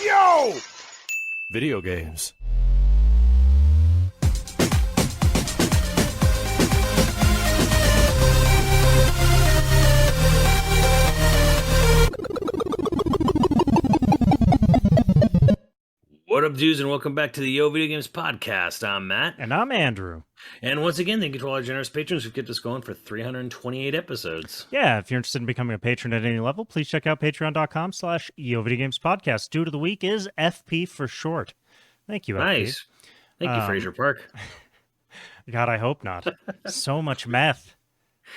Yo! Video games. What up, dudes, and welcome back to the YoVideogames podcast. I'm Matt. And I'm Andrew. And once again, thank you to all our generous patrons who've kept us going for 328 episodes. Yeah, if you're interested in becoming a patron at any level, please check out patreon.com/YoVideogamespodcast. Due to the week is FP for short. Thank you, FP. Nice. Thank you, Fraser Park. God, I hope not. So much meth.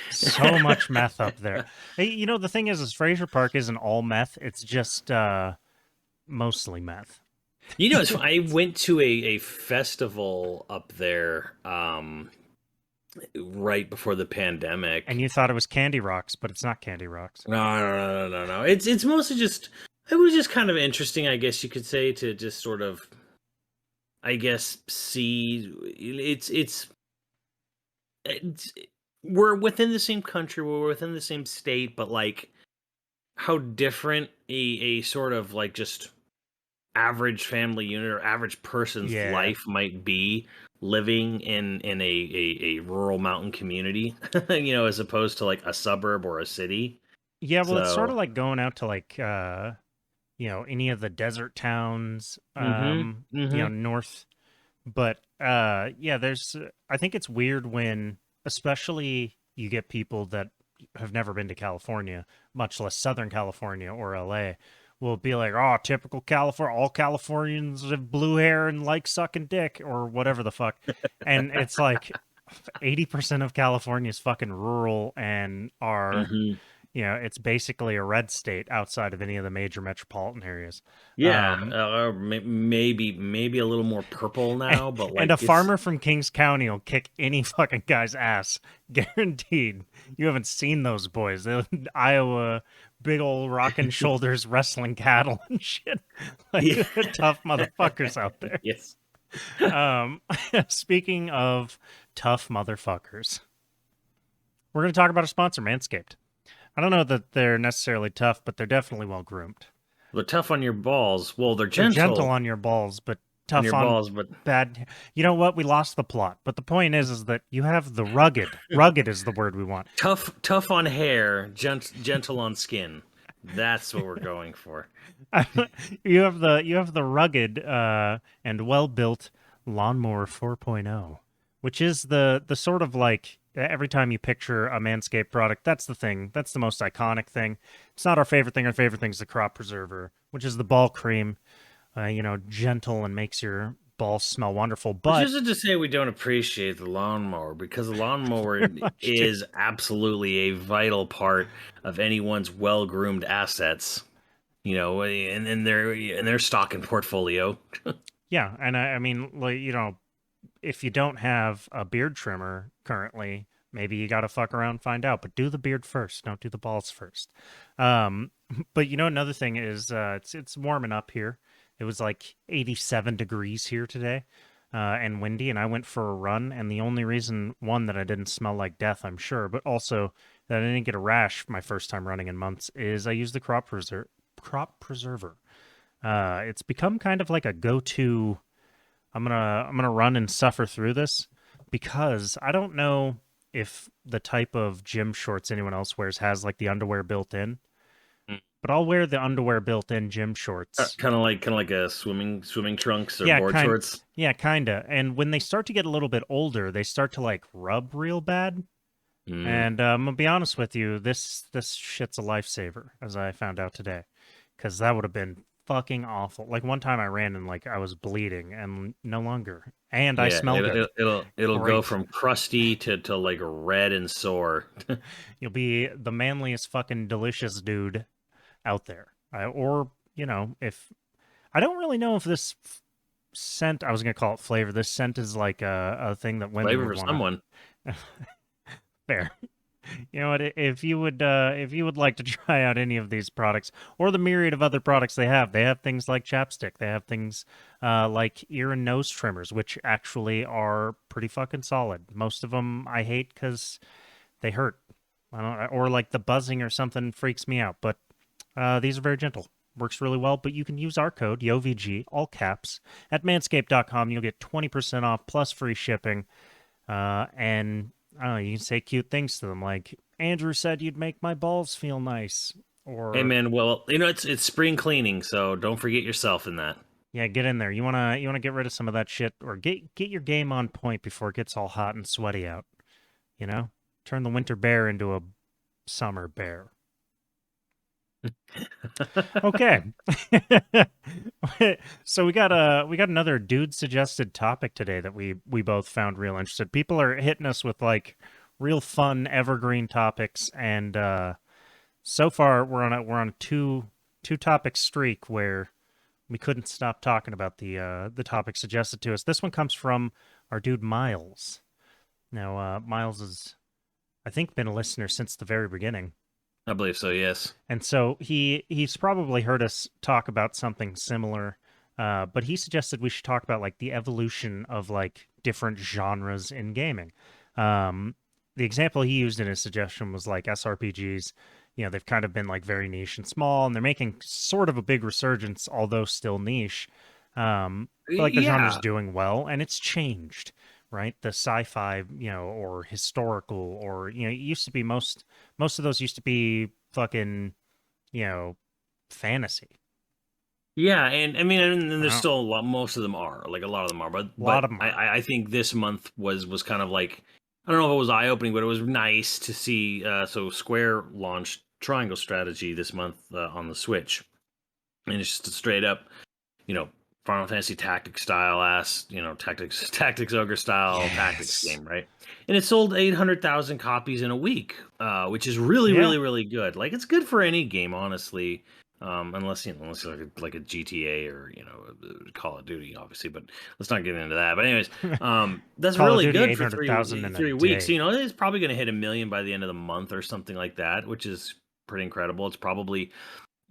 So much meth up there. Hey, you know, the thing is Fraser Park isn't all meth. It's just mostly meth. You know, I went to a festival up there right before the pandemic. And you thought it was Candy Rocks, but it's not Candy Rocks. No. It's mostly just, it was just kind of interesting, I guess you could say, to just sort of, I guess, see, it's we're within the same country, we're within the same state, but like how different a sort of like just average family unit or average person's life might be living in a rural mountain community, you know, as opposed to like a suburb or a city. Yeah, well, it's sort of like going out to like you know, any of the desert towns you know, north. But yeah, there's I think it's weird when especially you get people that have never been to California, much less Southern California or LA, will be like, oh, typical California, all Californians have blue hair and like sucking dick or whatever the fuck. And it's like 80% of California is fucking rural and are, you know, it's basically a red state outside of any of the major metropolitan areas. Yeah, maybe a little more purple now, but like, and a farmer from Kings County will kick any fucking guy's ass, guaranteed. You haven't seen those boys. They're in Iowa, big old rocking shoulders, wrestling cattle and shit. Like tough motherfuckers out there. Yes. Speaking of tough motherfuckers, we're going to talk about our sponsor, Manscaped. I don't know that they're necessarily tough, but they're definitely well groomed. They're tough on your balls. Well, they're gentle. They're gentle on your balls, but tough on your balls, but bad. You know what? We lost the plot. But the point is that you have the rugged. Rugged is the word we want. Tough on hair, gentle on skin. That's what we're going for. You have the rugged and well-built Lawnmower 4.0, which is the sort of like, every time you picture a Manscaped product, that's the thing. That's the most iconic thing. It's not our favorite thing. Our favorite thing is the crop preserver, which is the ball cream, you know, gentle and makes your balls smell wonderful. But which isn't to say we don't appreciate the lawnmower, because the lawnmower is absolutely a vital part of anyone's well-groomed assets, you know, in their stock and portfolio. Yeah, and I mean, like, you know, if you don't have a beard trimmer currently, maybe you got to fuck around and find out. But do the beard first. Don't do the balls first. But you know, another thing is it's warming up here. It was like 87 degrees here today and windy, and I went for a run. And the only reason, one, that I didn't smell like death, I'm sure, but also that I didn't get a rash my first time running in months, is I used the crop preserver. It's become kind of like a go-to. I'm gonna run and suffer through this, because I don't know if the type of gym shorts anyone else wears has like the underwear built in, but I'll wear the underwear built in gym shorts. Kind of like a swimming trunks or board shorts. Yeah, kinda. And when they start to get a little bit older, they start to like rub real bad. And I'm gonna be honest with you, this shit's a lifesaver, as I found out today, because that would have been fucking awful. Like one time I ran and like I was bleeding, and no longer. And I smelled it. It'll go from crusty to like red and sore. You'll be the manliest fucking delicious dude out there. Or, you know, if I don't really know if this scent, I was gonna call it flavor. This scent is like a thing that women flavor would for want. someone. Fair. You know what? If you would like to try out any of these products or the myriad of other products they have things like chapstick. They have things like ear and nose trimmers, which actually are pretty fucking solid. Most of them I hate because they hurt. I don't, or like the buzzing or something freaks me out. But these are very gentle. works really well, but you can use our code, YoVG, all caps, at manscaped.com. You'll get 20% off plus free shipping. And I don't know, you can say cute things to them like, Andrew said you'd make my balls feel nice. Or, Hey man, well, it's spring cleaning, so don't forget yourself in that. yeah, get in there. You wanna get rid of some of that shit, or get your game on point before it gets all hot and sweaty out. You know? Turn the winter bear into a summer bear. Okay. So we got another dude suggested topic today that we both found real interested. People are hitting us with like real fun evergreen topics, and so far we're on a two topic streak where we couldn't stop talking about the topic suggested to us. This one comes from our dude Miles. Now Miles has, I think, been a listener since the very beginning. I believe so, yes. And so he's probably heard us talk about something similar, but he suggested we should talk about like the evolution of like different genres in gaming. The example he used in his suggestion was like SRPGs. You know, they've kind of been like very niche and small, and they're making sort of a big resurgence, although still niche. But like the genre's doing well, and it's changed, right? The sci-fi, or historical, or it used to be most of those used to be fucking, fantasy. Yeah, and I mean, and there's still a lot. Most of them are, like a lot of them are, but a lot of them I think this month was kind of like, I don't know if it was eye opening, but it was nice to see. So Square launched Triangle Strategy this month on the Switch, and it's just a straight up, Final Fantasy Tactics style tactics ogre style tactics game, right? And it sold 800,000 copies in a week, which is really, really, really good. Like, it's good for any game, honestly. Unless like a GTA or Call of Duty, obviously, but let's not get into that. But anyways, that's really good for 3 weeks. It's probably going to hit 1 million by the end of the month or something like that, which is pretty incredible. It's probably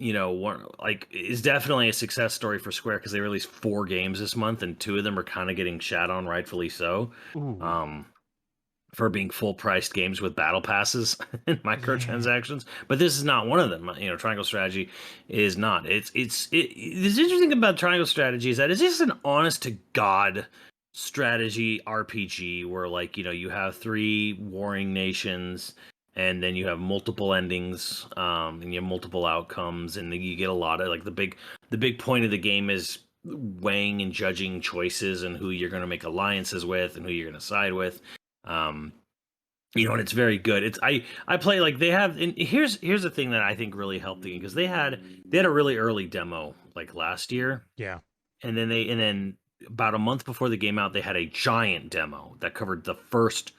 is definitely a success story for Square because they released 4 games this month, and 2 of them are kind of getting shat on, rightfully so. For being full-priced games with battle passes and microtransactions, but this is not one of them. Triangle Strategy is not. The interesting about Triangle Strategy is that it's just an honest-to-God strategy RPG where, like, you have 3 warring nations, and then you have multiple endings, and you have multiple outcomes, and then you get a lot of, like, the big point of the game is weighing and judging choices and who you're going to make alliances with and who you're going to side with. And it's very good. I play, like, they have, and here's the thing that I think really helped the game, because they had a really early demo like last year. Yeah. And then about a month before the game out, they had a giant demo that covered the first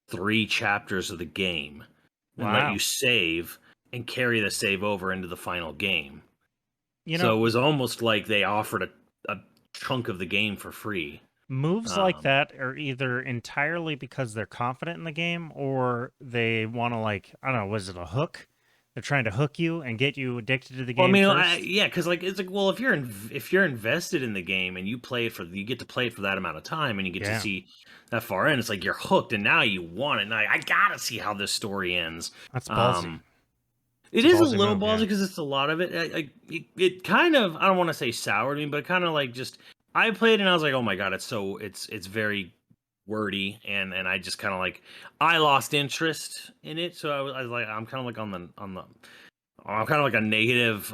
3 chapters of the game and let you save and carry the save over into the final game. So it was almost like they offered a chunk of the game for free. Moves like that are either entirely because they're confident in the game, or they want to, like, I don't know, was it a hook? They're trying to hook you and get you addicted to the game. Well, I mean, because like it's like, well, if you're invested in the game and you get to play it for that amount of time, and you get to see that far in, it's like you're hooked, and now you want it. And I gotta see how this story ends. That's ballsy. It is a little ballsy because it's a lot of it. It kind of, I don't want to say soured me, but kind of like just. I played and I was like, oh my god, it's very wordy, and I just kind of like, I lost interest in it, so I was like, I'm kind of like I'm kind of like a negative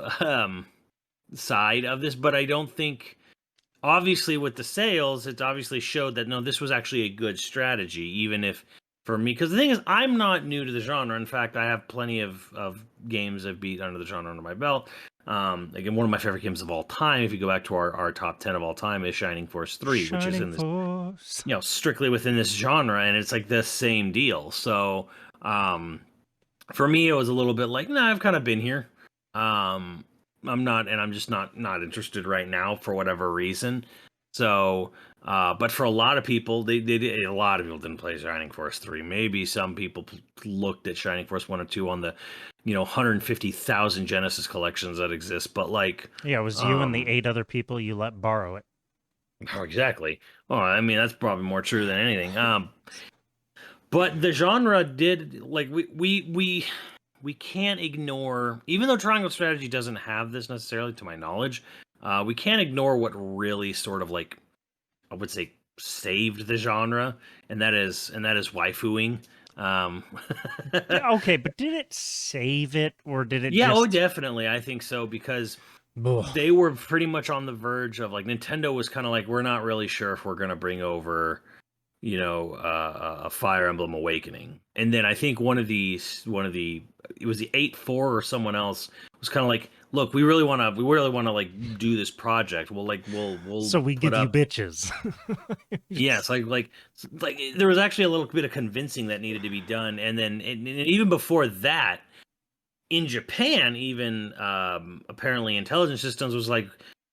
side of this, but I don't think, obviously with the sales, it's obviously showed that no, this was actually a good strategy, even if for me, because the thing is, I'm not new to the genre. In fact, I have plenty of games I've beat under the genre under my belt. Again, one of my favorite games of all time, if you go back to our top 10 of all time, is Shining Force 3, which is in this, strictly within this genre, and it's like the same deal. So, for me, it was a little bit like, nah, I've kind of been here. I'm just not interested right now for whatever reason. So, but for a lot of people, a lot of people didn't play Shining Force 3. Maybe some people looked at Shining Force 1 or 2 on the 150,000 Genesis collections that exist, but like, it was you and the 8 other people you let borrow it. Oh, exactly. Well, I mean, that's probably more true than anything. But the genre did, like, we we can't ignore, even though Triangle Strategy doesn't have this necessarily, to my knowledge, we can't ignore what really sort of like, I would say, saved the genre, and that is waifuing. Um, Okay, but did it save it, or did it yeah, just... oh, definitely, I think so, because Ugh. they were pretty much on the verge of like, Nintendo was kind of like, we're not really sure if we're gonna bring over, you know, a Fire Emblem Awakening, and then I think one of the it was the 8-4 or someone else was kind of like, look, we really want to like do this project. We'll So we put give you up. bitches. Yes, like there was actually a little bit of convincing that needed to be done, and then and even before that, in Japan, even apparently Intelligent Systems was like,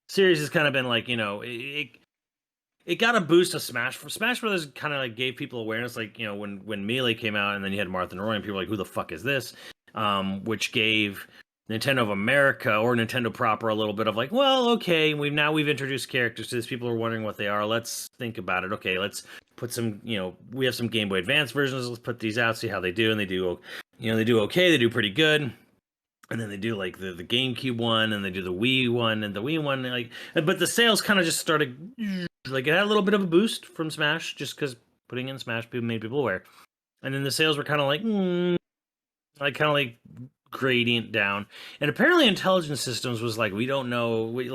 series has kind of been like, you know, it got a boost of Smash. Smash Brothers kind of like gave people awareness, like, you know, when Melee came out, and then you had Martha and Roy, and people were like, who the fuck is this? Which gave Nintendo of America or Nintendo proper a little bit of like, well, okay, we've introduced characters to this. People are wondering what they are. Let's think about it. Okay, let's put some, you know, we have some Game Boy Advance versions. Let's put these out, see how they do, and they do, you know, they do okay. They do pretty good. And then they do like the GameCube one, and they do the Wii one, and the Wii one, like, but the sales kind of just started, like, it had a little bit of a boost from Smash, just because putting in Smash made people aware, and then the sales were kind of like, like kind of like gradient down, and apparently Intelligent Systems was like, we don't know, we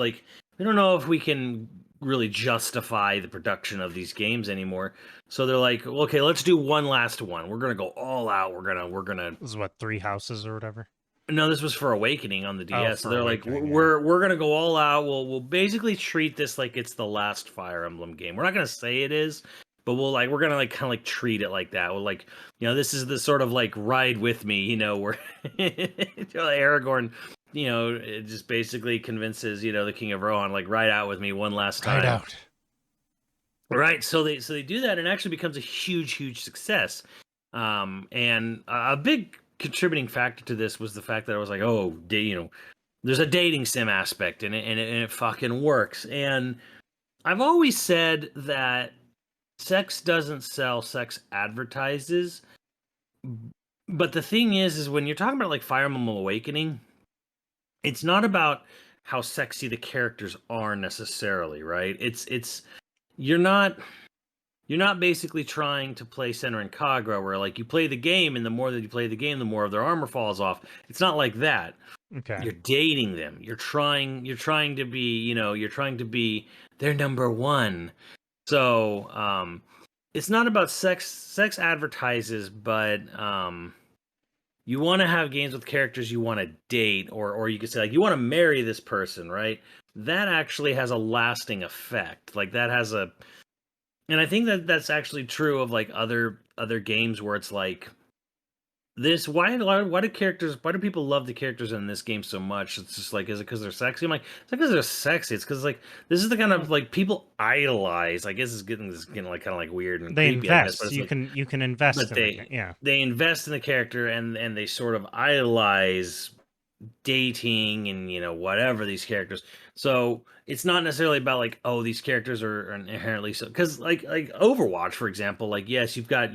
don't know if we can really justify the production of these games anymore. So they're like, okay, let's do one last one. We're gonna go all out. We're gonna. This is what, 3 houses or whatever? No, this was for Awakening on the DS. Oh, So for they're like, Awakening, yeah. we're gonna go all out. We'll basically treat this like it's the last Fire Emblem game. We're not gonna say it is, but we're gonna like kind of like treat it like that. We're like, you know, this is the sort of like ride with me, you know, where Aragorn, you know, it just basically convinces, you know, the King of Rohan, like, ride out with me one last time. Ride out. Right. So they do that, and it actually becomes a huge success. And a big contributing factor to this was the fact that I was like, oh, you know, there's a dating sim aspect in it, and it fucking works. And I've always said that sex doesn't sell, sex advertises. But the thing is when you're talking about like Fire Emblem Awakening, it's not about how sexy the characters are necessarily, right? It's you're not basically trying to play Senran Kagura, where like you play the game, and the more that you play the game, the more of their armor falls off. It's not like that. Okay. You're dating them. You're trying to be, you know, you're trying to be their number one. So it's not about sex. Sex advertises, but you want to have games with characters you want to date, or you could say like you want to marry this person, right? That actually has a lasting effect. Like that has a, and I think that that's actually true of like other games where it's like this. Why do people love the characters in this game so much? It's just like, is it because they're sexy? I'm like, it's not because they're sexy. It's because like this is the kind of like people idolize. I guess it's getting like kind of like weird and They creepy, I guess, invest. but it's You like, can invest but in it. Yeah. they invest in the character, and they sort of idolize dating and, you know, whatever these characters. So it's not necessarily about like, oh, these characters are inherently so, because like Overwatch, for example, like, yes, you've got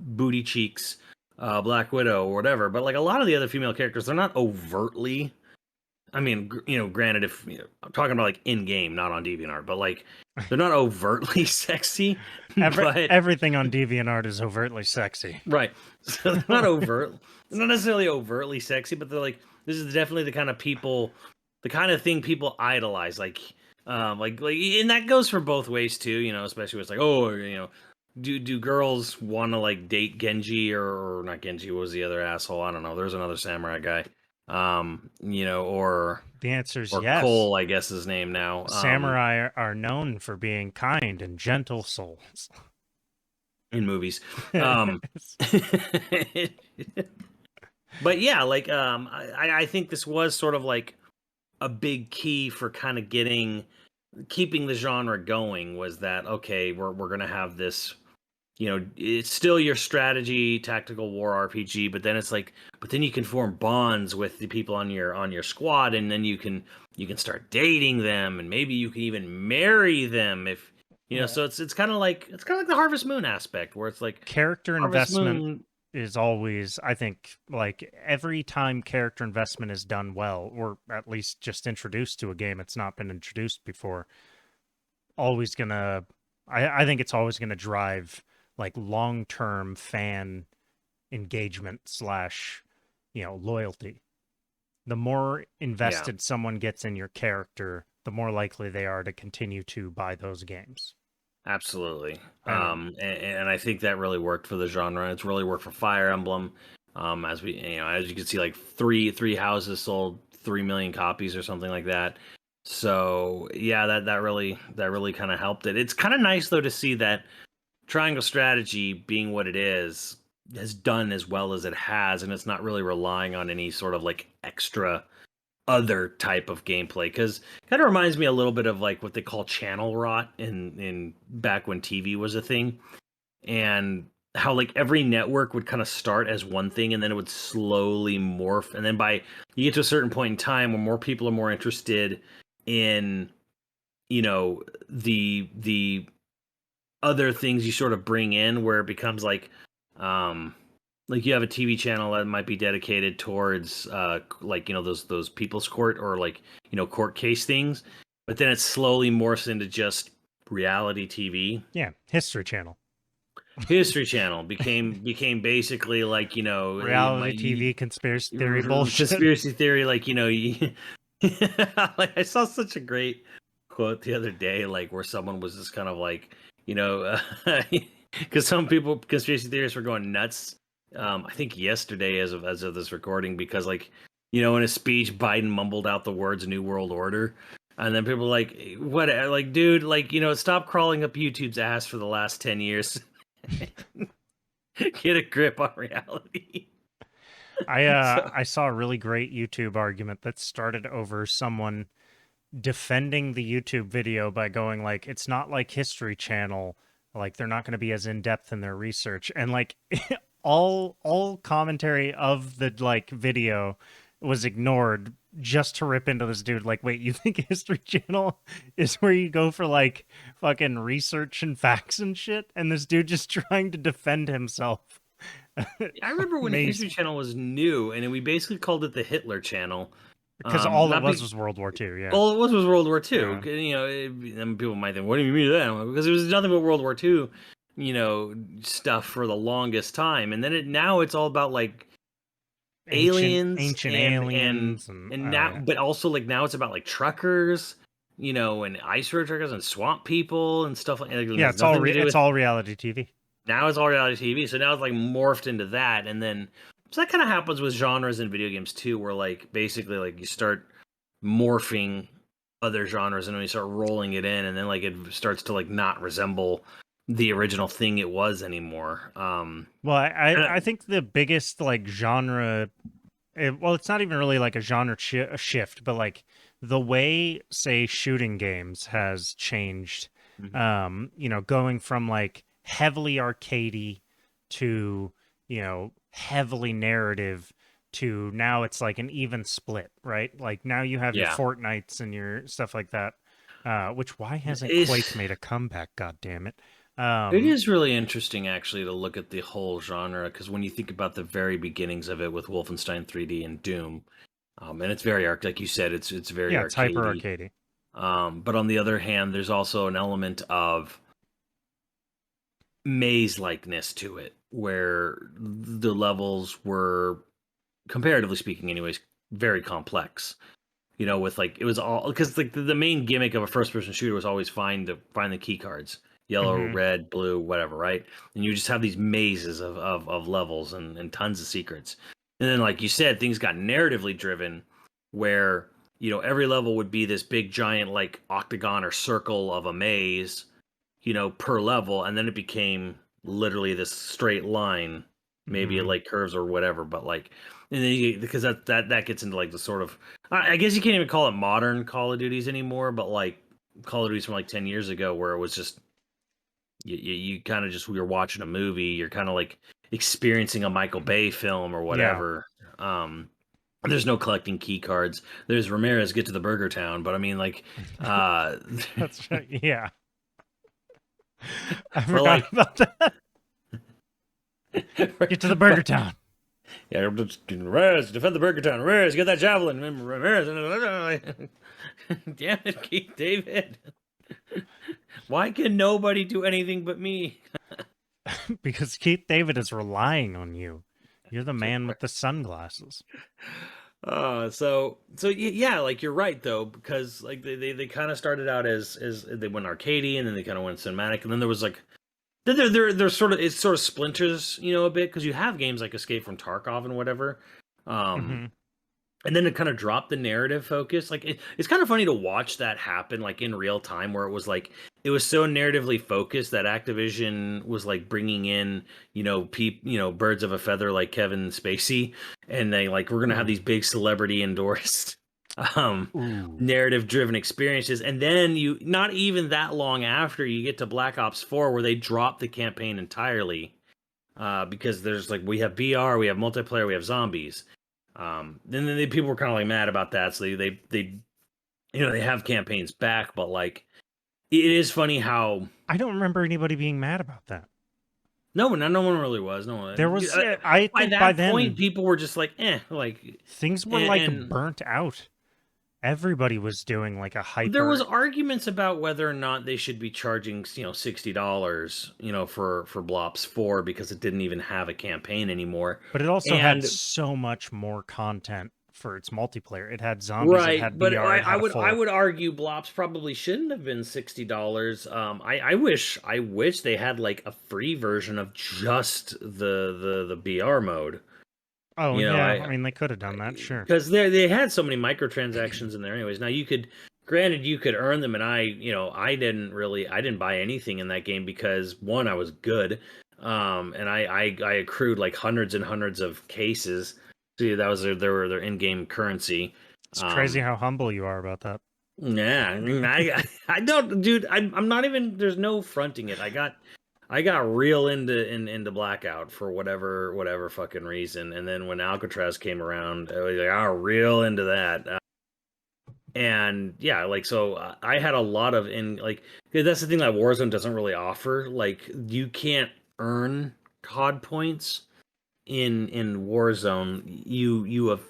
booty cheeks, Black Widow or whatever, but like a lot of the other female characters, they're not overtly, I mean, you know, granted, if, you know, I'm talking about like in game, not on DeviantArt, but like they're not overtly sexy. But Everything on DeviantArt is overtly sexy. right. So they're not not necessarily overtly sexy, but they're like, this is definitely the kind of people, the kind of thing people idolize. Like, and that goes for both ways too, you know, especially when it's like, oh, you know, do girls want to like date Genji or not Genji? What was the other asshole? I don't know. There's another samurai guy. You know, or The answer is or yes. Cole, I guess his name now. Samurai are known for being kind and gentle souls in movies. But yeah, like I think this was sort of like a big key for kind of keeping the genre going, was that, okay, we're gonna have this, you know, it's still your strategy tactical war RPG, but then it's like, but then you can form bonds with the people on your squad, and then you can start dating them, and maybe you can even marry them if, you know. So it's kind of like the Harvest Moon aspect, where it's like character Harvest investment. Moon, is always, I think, like every time character investment is done well, or at least just introduced to a game it's not been introduced before, always gonna, I think it's always gonna drive like long-term fan engagement slash, loyalty. The more Yeah. invested someone gets in your character, the more likely they are to continue to buy those games. Absolutely. Um, And I think that really worked for the genre. It's really worked for Fire Emblem. As we, as you can see, like three houses sold 3 million copies or something like that. So yeah, that really kind of helped it. It's kind of nice though to see that Triangle Strategy, being what it is, has done as well as it has, and it's not really relying on any sort of like extra other type of gameplay, because kind of reminds me a little bit of like what they call channel rot in back when TV was a thing, and how like every network would kind of start as one thing and then it would slowly morph, and then by you get to a certain point in time where more people are more interested in you know the other things you sort of bring in, where it becomes um like you have a TV channel that might be dedicated towards like those people's court or like court case things, but then it slowly morphs into just reality TV. yeah, History Channel. History Channel became basically like Reality TV conspiracy theory bullshit. conspiracy theory, like like I saw such a great quote the other day, like where someone was just kind of like because some people, conspiracy theorists, were going nuts. I think yesterday, as of this recording, because like in a speech, Biden mumbled out the words "New World Order," and then people were like, "What? Like, dude, like stop crawling up YouTube's ass for the last 10 years. Get a grip on reality." So I saw a really great YouTube argument that started over someone defending the YouTube video by going like, it's not like History Channel, like they're not going to be as in depth in their research, and like all commentary of the like video was ignored just to rip into this dude. Like, wait, you think History Channel is where you go for like fucking research and facts and shit? And this dude just trying to defend himself. I remember when History Amazing. Channel was new, and we basically called it the Hitler Channel. Because all it Not was World War II, yeah. All it was World War II. Yeah. And people might think, "What do you mean that?" Because it was nothing but World War II, stuff for the longest time, and then now it's all about like aliens Ancient and aliens and now, but also like now it's about like truckers, and ice road truckers and swamp people and stuff like. It yeah, has nothing to do it's with. all reality TV. Now it's all reality TV, so now it's like morphed into that, and then so that kind of happens with genres in video games too, where like basically like you start morphing other genres and then you start rolling it in, and then like it starts to like not resemble the original thing it was anymore. Well, I think the biggest like genre, well, it's not even really like a genre shift, but like the way, say, shooting games has changed. Going from like heavily arcadey to heavily narrative to now it's like an even split, right? Like now you have your Yeah, Fortnites and your stuff like that. Which why hasn't Quake it's made a comeback? God damn it! it is really interesting actually to look at the whole genre, because when you think about the very beginnings of it with Wolfenstein 3D and Doom, and it's very like you said, it's very Yeah, it's hyper arcadey. arcadey. But on the other hand, there's also an element of maze likeness to it, where the levels were, comparatively speaking, anyways, very complex. With like it was all because like the main gimmick of a first person shooter was always find the key cards, yellow, Hmm. red, blue, whatever, right? And you just have these mazes of levels and tons of secrets. And then, like you said, things got narratively driven, where every level would be this big giant like octagon or circle of a maze, per level, and then it became literally this straight line. Maybe it Hmm. like curves or whatever, but like, and then because that gets into like the sort of, I guess you can't even call it modern Call of Duties anymore, but like Call of Duties from like 10 years ago, where it was just you kind of just, we were watching a movie, you're kind of like experiencing a Michael Bay film or Yeah, whatever. There's no collecting key cards. There's Ramirez, get to the Burger Town, but I mean like, uh, that's right. Yeah, I but forgot like about that. Get to the Burger Town. Yeah, Ramirez, defend the Burger Town. Ramirez, get that javelin. Ramirez. Damn it, Keith David. Why can nobody do anything but me? Because Keith David is relying on you. You're the man with the sunglasses. Yeah, like you're right though, because like they kind of started out as they went arcadey and then they kind of went cinematic, and then there was like there's sort of it's sort of splinters, you know, a bit, because you have games like Escape from Tarkov and whatever. And then to kind of drop the narrative focus, like it's kind of funny to watch that happen, like in real time, where it was like it was so narratively focused that Activision was like bringing in, you know, birds of a feather like Kevin Spacey, and they like we're gonna have these big celebrity endorsed, narrative driven experiences, and then you not even that long after you get to Black Ops 4 where they drop the campaign entirely, because there's like we have BR, we have multiplayer, we have zombies. Then people were kind of like mad about that, so they you know they have campaigns back, but like it is funny how I don't remember anybody being mad about that. no one really was. No one. There was I by think that by then point people were just like like things were like burnt out. Everybody was doing like a hyper. There was arguments about whether or not they should be charging, you know, $60, you know, for Blops 4 because it didn't even have a campaign anymore. But it also had so much more content for its multiplayer. It had zombies, right? It had but BR, I would argue Blops probably shouldn't have been $60. I wish they had like a free version of just the BR mode. Oh, you know, I mean, they could have done that, sure. Because they had so many microtransactions in there anyways. Now, you could earn them, and I didn't buy anything in that game because, one, I was good, and I accrued like hundreds and hundreds of cases. See, that was their in-game currency. It's crazy how humble you are about that. Yeah, I mean, I don't, dude, I'm not even, there's no fronting it. I got real into Blackout for whatever fucking reason, and then when Alcatraz came around, I was like, oh, real into that. And yeah, like so, I had a lot of that's the thing that Warzone doesn't really offer. Like you can't earn COD points in Warzone. You have,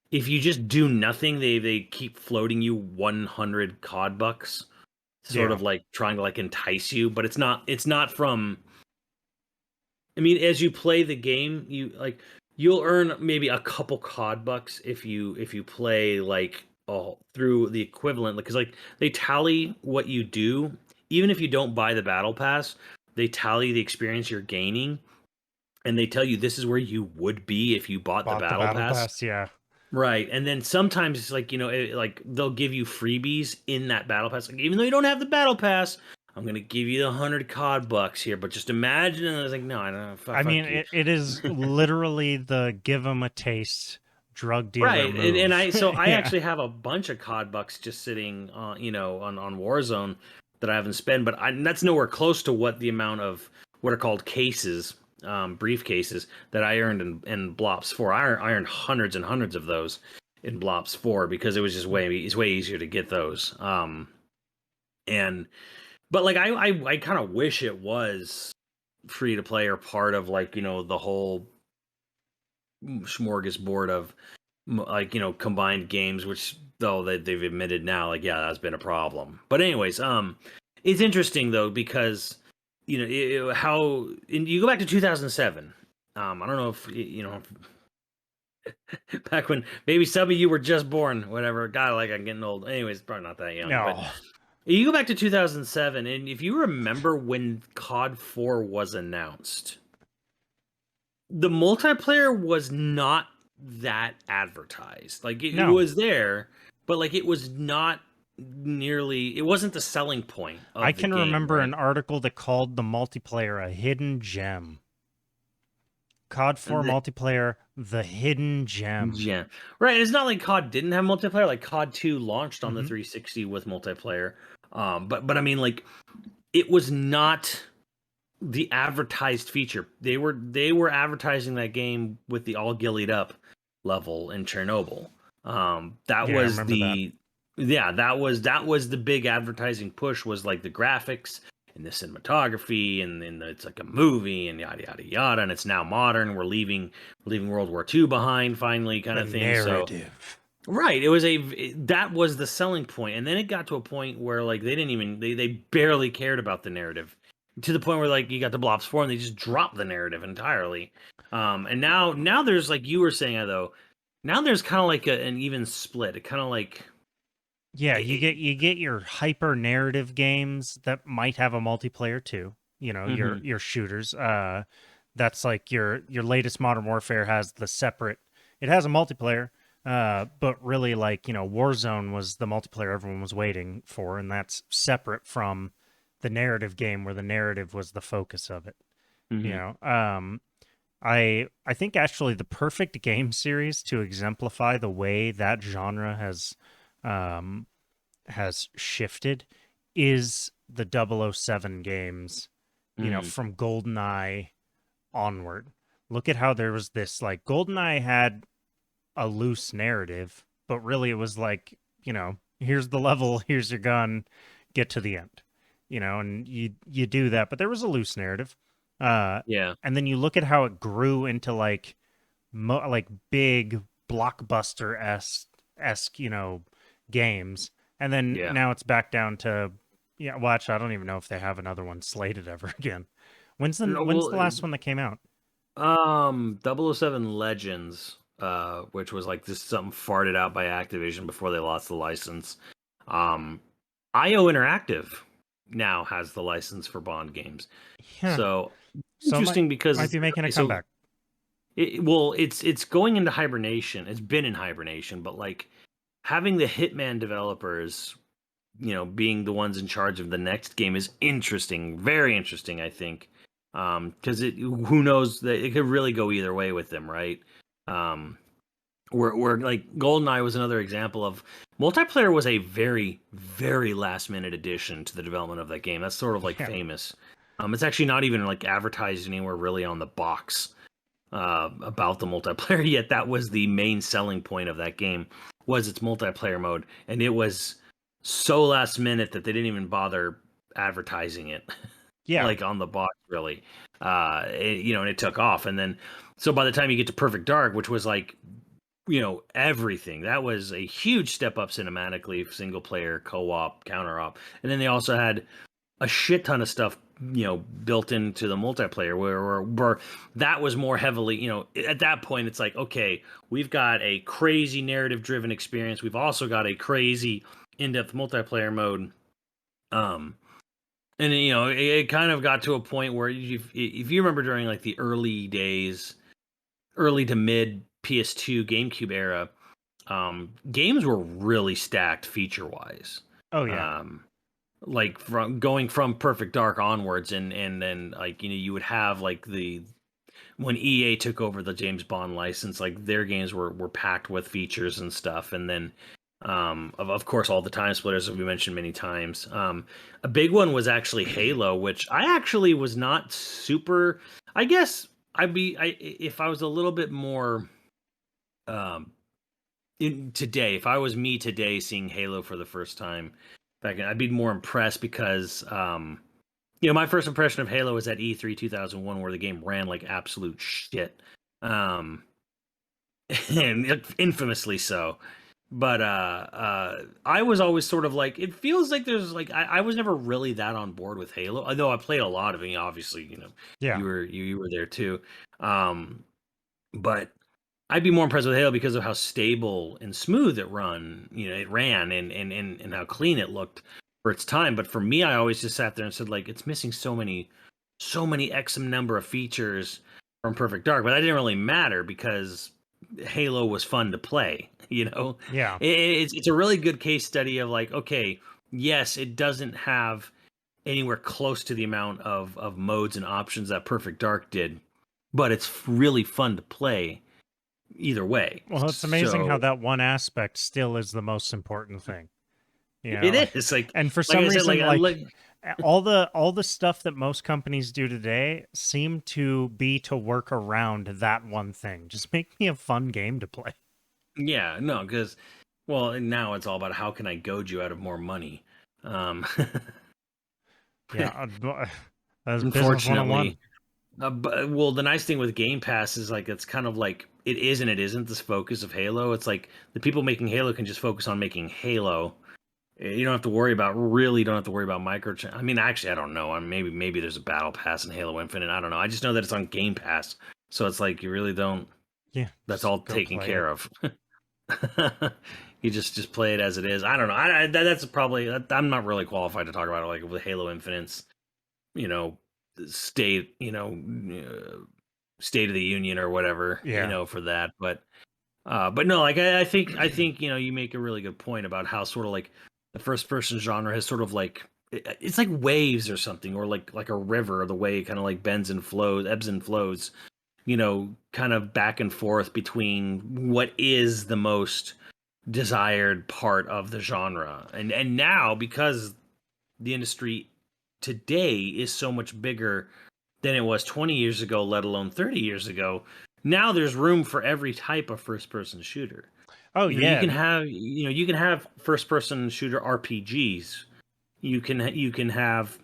if you just do nothing, they keep floating you 100 COD bucks. Sort of like trying to like entice you, but it's not from, I mean, as you play the game, you'll earn maybe a couple COD bucks if you play like through the equivalent, because like they tally what you do, even if you don't buy the battle pass, they tally the experience you're gaining, and they tell you this is where you would be if you bought the battle pass. Yeah. Right, and then sometimes it's like, you know, like they'll give you freebies in that battle pass. Like, even though you don't have the battle pass, I'm gonna give you the 100 COD bucks here. But just imagine, and I was like, no, I don't. I mean, it is literally the give them a taste drug dealer right, move. and I actually have a bunch of COD bucks just sitting, you know, on Warzone that I haven't spent, but that's nowhere close to what the amount of what are called cases. Briefcases that I earned in Blops 4. I earned hundreds and hundreds of those in Blops 4 because it was just way easier to get those. But like I kind of wish it was free to play or part of, like, you know, the whole smorgasbord of, like, you know, combined games, which though they've admitted now, like, yeah, that's been a problem. But anyways, it's interesting though, because you know how, and you go back to 2007. I don't know if you know, back when maybe some of you were just born, whatever. God, like, I'm getting old. Anyways, probably not that young. No. But you go back to 2007, and if you remember when COD 4 was announced, the multiplayer was not that advertised. Like it was there, but like it was not nearly, it wasn't the selling point of I can remember right? an article that called the multiplayer a hidden gem. COD 4 multiplayer, the hidden gem. Yeah, right. And it's not like COD didn't have multiplayer. Like COD 2 launched on the 360 with multiplayer, but I mean, like, it was not the advertised feature. They were advertising that game with the all gillied up level in Chernobyl. That was the big advertising push, was like the graphics the cinematography, and then it's like a movie, and yada yada yada, and it's now modern. We're leaving World War II behind finally, kind The of thing. So narrative. right, that was the selling point, and then it got to a point where like they barely cared about the narrative, to the point where like you got the Blobs 4 and they just dropped the narrative entirely. And now there's, like you were saying, though, now there's kind of like an even split. It kind of like Yeah, it, you get your hyper narrative games that might have a multiplayer too. You know, mhm. your shooters. That's like your latest Modern Warfare has the separate. It has a multiplayer, but really, like, you know, Warzone was the multiplayer everyone was waiting for, and that's separate from the narrative game where the narrative was the focus of it. You Mhm. know, I think actually the perfect game series to exemplify the way that genre um has shifted is the 007 games, you know, Mhm. from GoldenEye onward. Look at how there was this, like, GoldenEye had a loose narrative, but really it was like, you know, here's the level, here's your gun, get to the end. You know, and you do that, but there was a loose narrative. Uh Yeah. and then you look at how it grew into like like big blockbuster esque, you know, games, and then Yeah. now it's back down to, yeah. Watch, I don't even know if they have another one slated ever again. No, When's well, the last one that came out? 007 Legends, which was like just something farted out by Activision before they lost the license. Um, IO Interactive now has the license for Bond games. Yeah, So so interesting because might be making a comeback. well, it's going into hibernation. It's been in hibernation, but like having the Hitman developers, being the ones in charge of the next game is interesting, very interesting, I think. Because who knows, that it could really go either way with them, right? Um, where like GoldenEye was another example of multiplayer was a very, very last minute addition to the development of that game. That's sort of like Yeah, famous. It's actually not even like advertised anywhere really on the box about the multiplayer, yet that was the main selling point of that game, was its multiplayer mode, and it was so last minute that they didn't even bother advertising it yeah, like on the box, really. And it took off. And then so by the time you get to Perfect Dark, which was like, everything, that was a huge step up cinematically, single player, co-op, counter op. And then they also had a shit ton of stuff, built into the multiplayer, where that was more heavily, at that point it's like, okay, we've got a crazy narrative driven experience, we've also got a crazy in-depth multiplayer mode. And it kind of got to a point where if you remember during like the early days, early to mid PS2 GameCube era, games were really stacked feature wise. oh yeah, um like from going from Perfect Dark onwards, and then like you would have like the when EA took over the James Bond license, like their games were packed with features and stuff. And then of course all the time splitters that we mentioned many times. A big one was actually Halo, which I actually was not super, I guess if I was a little bit more um if I was me today seeing Halo for the first time back in, I'd be more impressed because my first impression of Halo was at E3 2001, where the game ran like absolute shit. Um and infamously so. But I was always sort of like, it feels like there's like I was never really that on board with Halo. Although I played a lot of it, obviously, yeah. you were there too. But I'd be more impressed with Halo because of how stable and smooth it ran, and how clean it looked for its time. But for me, I always just sat there and said, like, it's missing so many X number of features from Perfect Dark. But that didn't really matter because Halo was fun to play. Yeah. It's a really good case study of like, okay, yes, it doesn't have anywhere close to the amount of modes and options that Perfect Dark did, but it's really fun to play either way. Well, it's amazing how So that one aspect still is the most important thing. You it know, is like and for like some I said, reason, like I look. like, all the stuff that most companies do today seem to be to work around that one thing. Just make me a fun game to play. Yeah, no, because now it's all about how can I goad you out of more money. Um, Yeah, that's business 101. Unfortunately. Well, the nice thing with Game Pass is like it's kind of like it is and it isn't this focus of Halo. It's like the people making Halo can just focus on making Halo. You don't have to worry about micro. I mean, actually, I don't know. Maybe there's a battle pass in Halo Infinite. I don't know. I just know that it's on Game Pass, so it's like you really don't. Yeah, That's just all go taken play care it. of. You just play it as it is. I don't know. That's probably. I'm not really qualified to talk about it like with Halo Infinite's, you know, state, State of the Union or whatever, Yeah. for that. But no, like I think you make a really good point about how sort of like the first person genre has sort of like it's like waves or something, or like a river, the way it kind of like bends and flows, ebbs and flows, kind of back and forth between what is the most desired part of the genre, and now because the industry today is so much bigger than it was 20 years ago, let alone 30 years ago. Now there's room for every type of first person shooter. Oh You yeah. can have first person shooter RPGs. You can have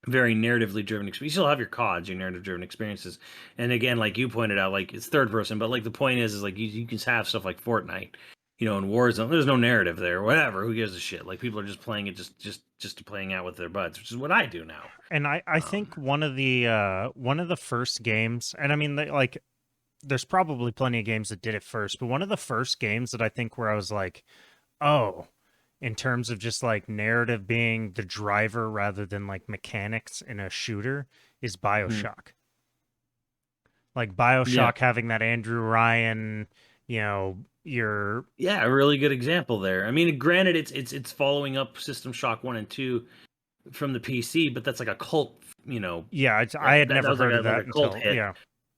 very narratively driven experience. You still have your CODs, your narrative driven experiences. And again, like you pointed out, like it's third person, but like the point is like you can have stuff like Fortnite, in Warzone. There's no narrative there, whatever. Who gives a shit? Like people are just playing it just to playing out with their buds, which is what I do now. And I think one of the first games, and I mean like there's probably plenty of games that did it first, but one of the first games that I think where I was like, oh, in terms of just like narrative being the driver rather than like mechanics in a shooter is Hmm. BioShock. Like Yeah. BioShock having that Andrew Ryan, your Yeah, a really good example there. I mean, granted, it's following up System Shock 1 and 2 from the PC, but that's like a cult, yeah, I had that never was like heard of a that cult until hit yeah.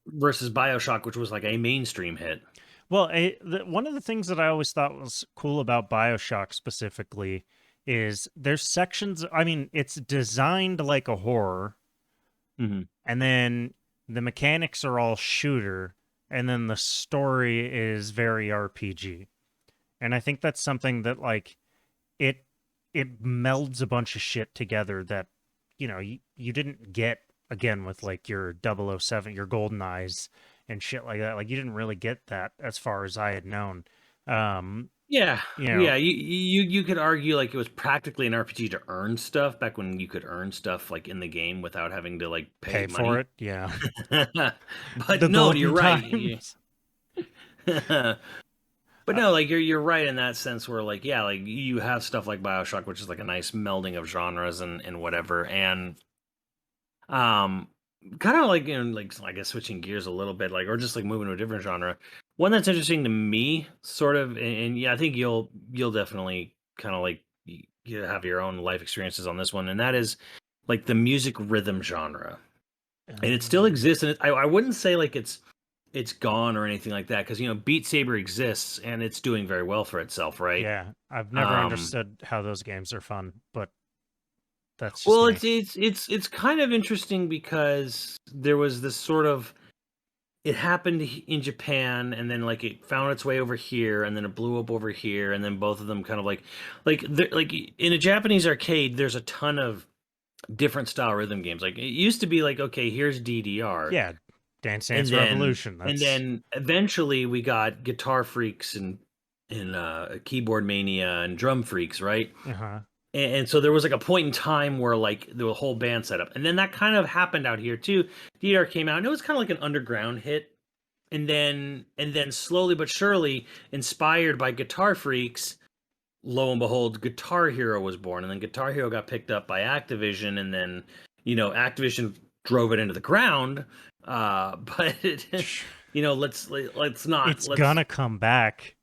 versus BioShock, which was like a mainstream hit. Well, one of the things that I always thought was cool about BioShock specifically is there's sections. I mean, it's designed like a horror, Hmm. and then the mechanics are all shooter, and then the story is very RPG. And I think that's something that like it it melds a bunch of shit together that you didn't get again with like your 007, your Golden Eyes and shit like that. Like you didn't really get that as far as I had known. Um, Yeah, you know, yeah. You could argue like it was practically an RPG to earn stuff back when you could earn stuff like in the game without having to like pay pay for money. it. Yeah. But The no, you're golden right. times. But Uh, no, like you're right in that sense where like yeah, like you have stuff like BioShock, which is like a nice melding of genres and whatever, and um, kind of like like I guess switching gears a little bit, like or just like moving to a different genre. One that's interesting to me, sort of, and yeah, I think you'll definitely kind of like you have your own life experiences on this one, and that is like the music rhythm genre, and it still um, exists, and I wouldn't say like it's gone or anything like that because Beat Saber exists and it's doing very well for itself, right? yeah, I've never Um, understood how those games are fun, but that's just well, me. it's kind of interesting because there was this sort of it happened in Japan and then like it found its way over here and then it blew up over here and then both of them kind of like in a Japanese arcade there's a ton of different style rhythm games. Like it used to be like okay, here's DDR Yeah, Dance and Dance then Revolution. and That's then eventually we got Guitar Freaks and Keyboard Mania and Drum Freaks, right? uh-huh. And so there was like a point in time where like there was a whole band set up, and then that kind of happened out here too. DDR came out, and it was kind of like an underground hit, and then slowly but surely, inspired by Guitar Freaks, lo and behold, Guitar Hero was born, and then Guitar Hero got picked up by Activision, and then Activision drove it into the ground. But let's not It's let's gonna come back.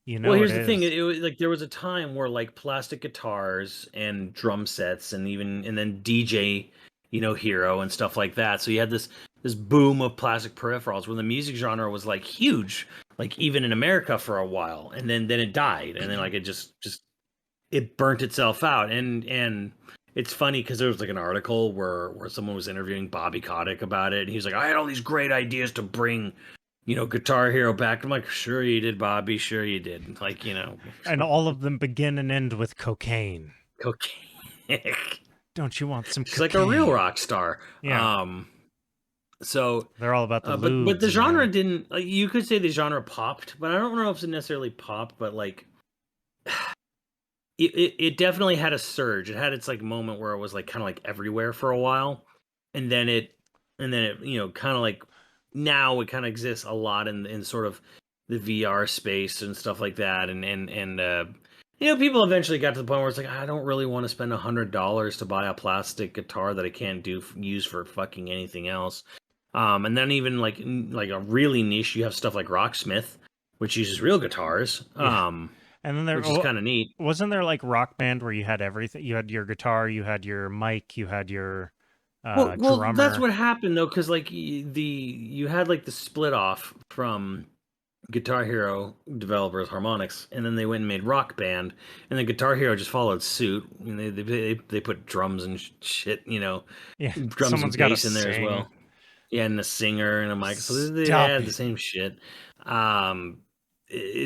You well, know it here's the thing. is. It was like there was a time where like plastic guitars and drum sets and then DJ, Hero and stuff like that. So you had this boom of plastic peripherals when the music genre was like huge, like even in America for a while, and then it died, and then like it just it burnt itself out. And it's funny because there was like an article where someone was interviewing Bobby Kotick about it, and he was like, I had all these great ideas to bring Guitar Hero back. I'm like, sure you did, Bobby. Sure you did. Like, And all of them begin and end with cocaine. cocaine. Don't you want some She's like a real cocaine? rock star. Yeah, So, they're all about the but the lubes, genre man. didn't. Like, you could say the genre popped, but I don't know if it necessarily popped. But like, it definitely had a surge. It had its like moment where it was like kind of like everywhere for a while, and then it kind of like now it kind of exists a lot in sort of the VR space and stuff like that, and people eventually got to the point where it's like I don't really want to spend $100 to buy a plastic guitar that I can't use for fucking anything else. And then even like a really niche, you have stuff like Rocksmith, which uses real guitars. Yeah, and then Which is kind of neat. wasn't there like Rock Band where you had everything? You had your guitar, you had your mic, you had your Well, that's drummer. what happened though, because like you had like the split off from Guitar Hero developers Harmonix, and then they went and made Rock Band, and then Guitar Hero just followed suit. I mean, they put drums and shit, Yeah, drums and someone's got to bass in there as sing. well. Yeah, and a singer and a mic, so they Stop had the it. same shit. Um,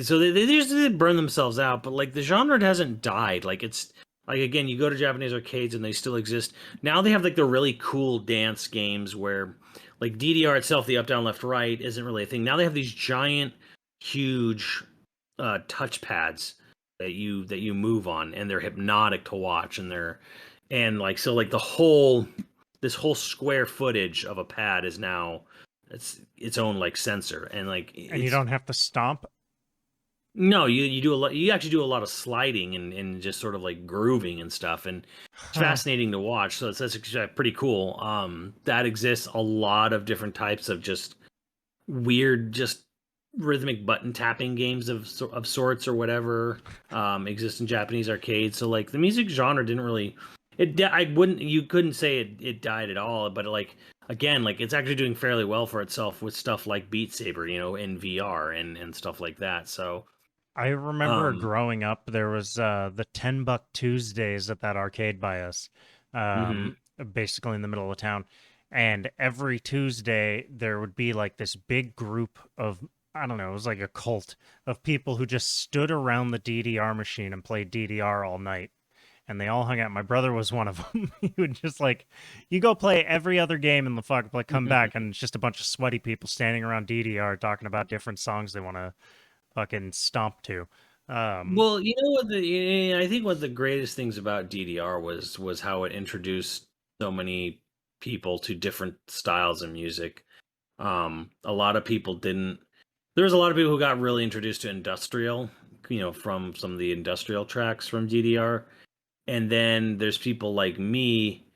so they just did burn themselves out, but like the genre hasn't died. Like it's like again, you go to Japanese arcades and they still exist. Now they have like the really cool dance games where like DDR itself, the up down left right isn't really a thing. Now they have these giant, huge touch pads that you move on, and they're hypnotic to watch, and like so like this whole square footage of a pad is now its own like sensor, and like And you it's don't have to stomp. no, you do a lot. You actually do a lot of sliding and just sort of like grooving and stuff, and it's Huh. fascinating to watch. So that's actually pretty cool. That exists a lot of different types of just weird, just rhythmic button tapping games of sorts or whatever exist in Japanese arcades. So like the music genre didn't really I wouldn't you couldn't say it died at all, but like again, like it's actually doing fairly well for itself with stuff like Beat Saber, in VR and stuff like that. So I remember um growing up, there was the $10 Tuesdays at that arcade by us, mhm. basically in the middle of town. And every Tuesday, there would be like this big group of, I don't know, it was like a cult of people who just stood around the DDR machine and played DDR all night. And they all hung out. My brother was one of them. He would just like, you go play every other game in the fuck, like come back, and it's just a bunch of sweaty people standing around DDR talking about different songs they want to fucking stomp to. Um, Well, you know what I think one of the greatest things about DDR was how it introduced so many people to different styles of music. A lot of people didn't. There was a lot of people who got really introduced to industrial, from some of the industrial tracks from DDR, and then there's people like me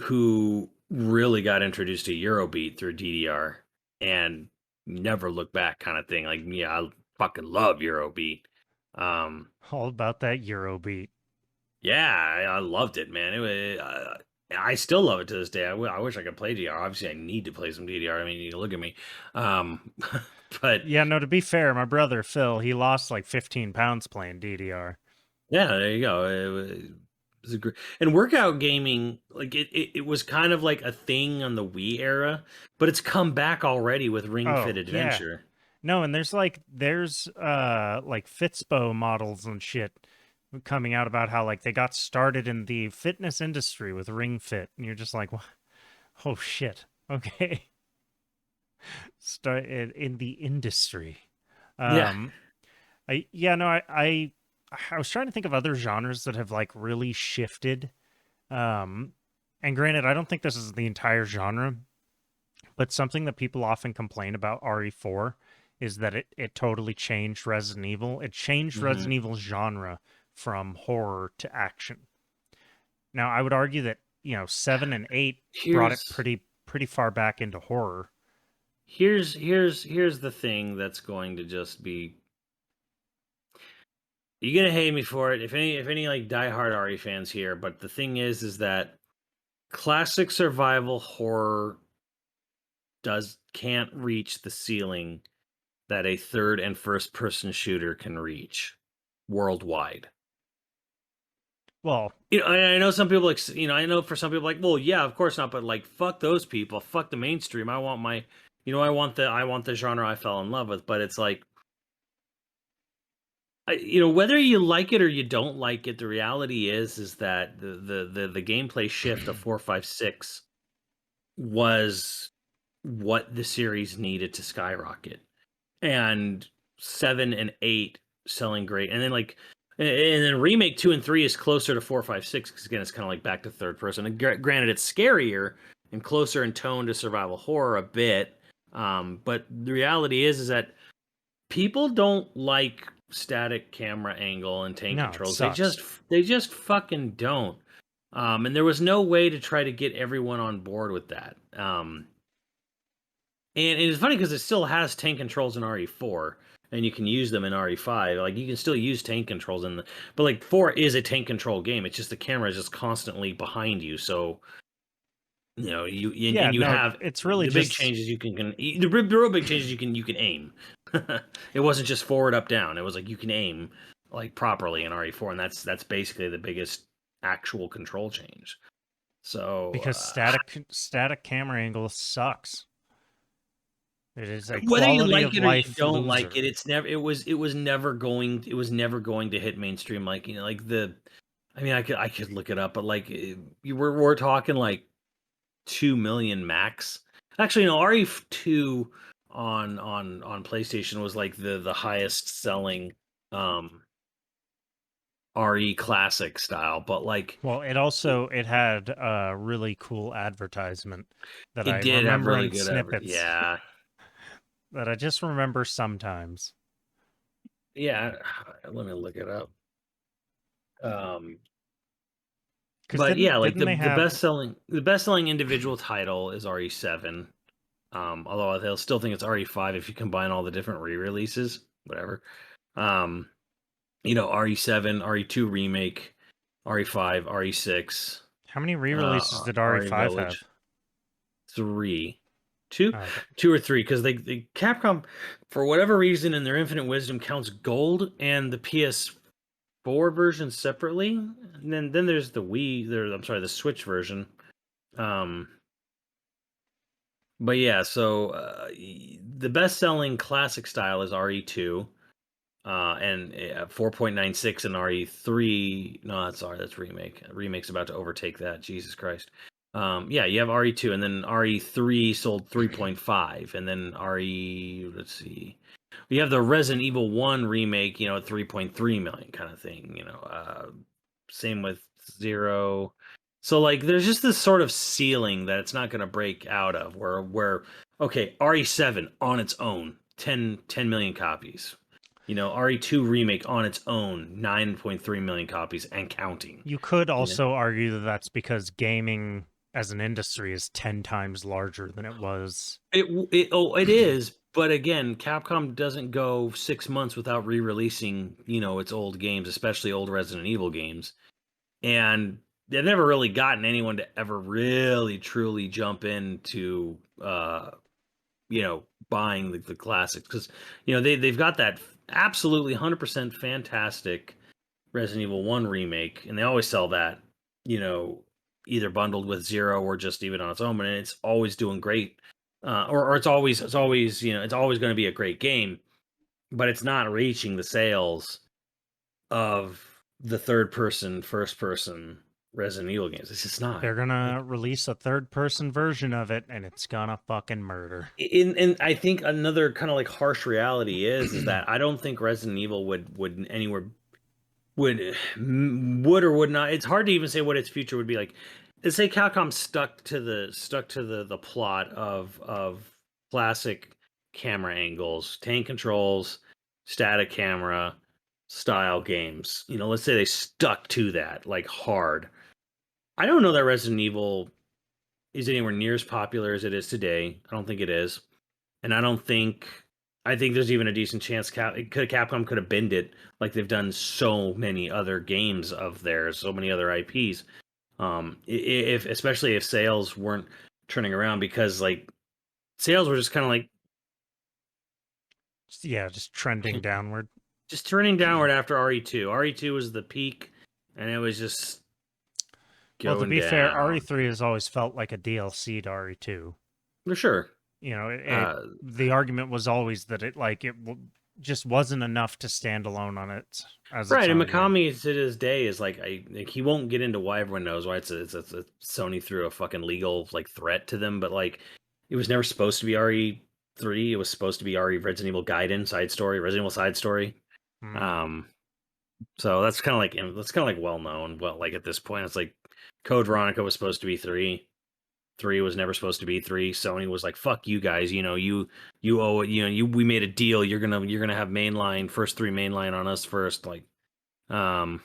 who really got introduced to Eurobeat through DDR and never look back, kind of thing. Like, yeah, I fucking love Eurobeat. Um, all about that Eurobeat. yeah, I loved it, man. I still love it to this day. I wish I could play DDR. Obviously, I need to play some DDR. I mean, you look at me. But Yeah, no, to be fair, my brother Phil, he lost like 15 pounds playing DDR. yeah, there you go. It was a great, and workout gaming, like it was kind of like a thing on the Wii era, but it's come back already with Ring Fit Oh, yeah. Adventure. No, and there's like Fitspo models and shit coming out about how like they got started in the fitness industry with Ring Fit, and you're just like, oh shit. Okay. Start in the industry. Yeah. Um I yeah, no, I was trying to think of other genres that have like really shifted. Um, and granted, I don't think this is the entire genre, but something that people often complain about RE4 is that it totally changed Resident Evil. It changed hmm Resident Evil's genre from horror to action. Now, I would argue that, 7 and 8 brought it Here's pretty far back into horror. here's the thing that's going to just be you're gonna hate me for it if any like diehard RE fans here, but the thing is that classic survival horror does can't reach the ceiling that a third and first person shooter can reach worldwide. Well, I know some people like I know for some people like, well, yeah, of course not, but like, fuck those people, fuck the mainstream. I want my, I want the genre I fell in love with. But it's like, whether you like it or you don't like it, the reality is that the gameplay shift of 4, 5, 6 was what the series needed to skyrocket, and 7 and 8 selling great, and then remake 2 and 3 is closer to 4, 5, 6 because again it's kind of like back to third person. And granted, it's scarier and closer in tone to survival horror a bit, but the reality is that people don't like static camera angle and tank No, it controls. sucks. They just fucking don't. And there was no way to try to get everyone on board with that. And it's funny because it still has tank controls in RE4, and you can use them in RE5. Like you can still use tank controls but like 4 is a tank control game. It's just the camera is just constantly behind you. So you have it's really the big just changes the real big changes you can aim. It wasn't just forward, up, down. It was like you can aim like properly in RE4, and that's basically the biggest actual control change. So because static camera angle sucks. It is a whether you quality like of it or you life don't loser. like it, it was never going to hit mainstream. Like I could look it up, but like we're talking like 2 million max. Actually, no, RE2 on PlayStation was like the highest selling RE classic style, but like Well, it had a really cool advertisement that I it did have remember really in good snippets yeah. that I just remember sometimes. Yeah, let me look it up. Because But yeah, like didn't they the have? best selling individual title is RE7. Although they'll still think it's RE5 if you combine all the different re-releases, whatever. Um, RE7, RE2 remake, RE5, RE6, How many re-releases did RE RE5 have? Village. 3. Two, Oh, okay. 2 or 3, because they Capcom, for whatever reason, in their infinite wisdom, counts gold and the PS4 version separately. And then there's the the Switch version. But yeah, so the best-selling classic style is RE2, and 4.96 in RE3. No, that's remake. Remake's about to overtake that. Jesus Christ. Yeah, you have RE2, and then RE3 sold 3.5, and then let's see. You have the Resident Evil 1 remake, at 3.3 million kind of thing, same with 0. So like there's just this sort of ceiling that it's not going to break out of where okay, RE7 on its own, 10 million copies. RE2 remake on its own, 9.3 million copies and counting. You could also argue that that's because gaming as an industry is 10 times larger than it was. It is, but again, Capcom doesn't go 6 months without re-releasing, its old games, especially old Resident Evil games. And they've never really gotten anyone to ever really truly jump into buying the classics, because they've got that absolutely 100% fantastic Resident Evil 1 remake, and they always sell that, either bundled with 0 or just even on its own, and it's always doing great. Or it's always it's always going to be a great game, but it's not reaching the sales of the first person Resident Evil games. It's just not. They're gonna release a third-person version of it, and it's gonna fucking murder. And I think another kind of like harsh reality is that I don't think Resident Evil would anywhere would or would not. It's hard to even say what its future would be like. Let's say Capcom stuck to the plot of classic camera angles, tank controls, static camera style games. Let's say they stuck to that like hard. I don't know that Resident Evil is anywhere near as popular as it is today. I don't think it is, and I think there's even a decent chance Capcom could have binned it like they've done so many other games of theirs, so many other IPs. If especially if sales weren't turning around, because like sales were just kind of like just trending downward. just turning downward after RE2. RE2 was the peak, and it was just going Well, to be fair, down. RE3 has always felt like a DLC to RE2. For sure. The argument was always that it just wasn't enough to stand alone on it as its Right, and own game. Mikami to this day is like, he won't get into why everyone knows why it's Sony threw a fucking legal like threat to them, but like it was never supposed to be RE3. It was supposed to be RE Resident Evil Gaiden side story, Resident Evil side story. Mm. Um, so that's kind of like well known. Well, like at this point, it's like Code Veronica was supposed to be 3. 3 was never supposed to be 3. Sony was like, "Fuck you guys, you owe it. We made a deal. You're gonna have mainline first 3 mainline on us first." Like, um,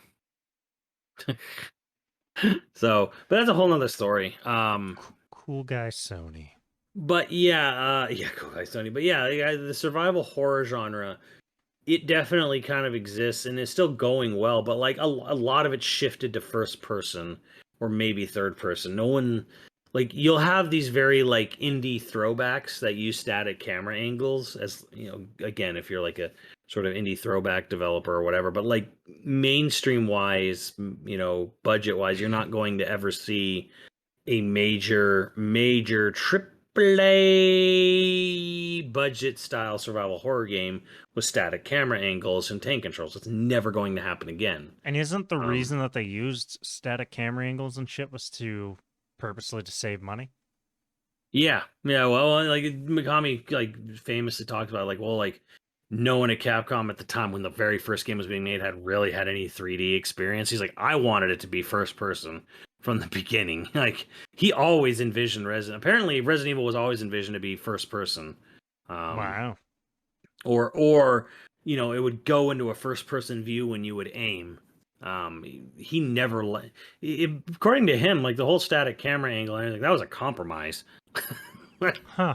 so, but that's a whole nother story. Cool guy Sony. But yeah, yeah, cool guys, Sony. But yeah, the survival horror genre, it definitely kind of exists and it's still going well, but like a lot of it shifted to first person or maybe third person. No one, like, you'll have these very like indie throwbacks that use static camera angles, as again, if you're like a sort of indie throwback developer or whatever, but like mainstream wise, budget wise, you're not going to ever see a major triple A budget style survival horror game with static camera angles and tank controls. It's never going to happen again. And isn't the reason that they used static camera angles and shit was to purposely to save money? Yeah. Well, like Mikami like famously talked about, like, well, like no one at Capcom at the time when the very first game was being made had really had any 3D experience. He's like, I wanted it to be first person from the beginning. Like, he always envisioned Apparently, Resident Evil was always envisioned to be first person. Wow. Or it would go into a first person view when you would aim. He never according to him, like the whole static camera angle and everything, that was a compromise. Huh.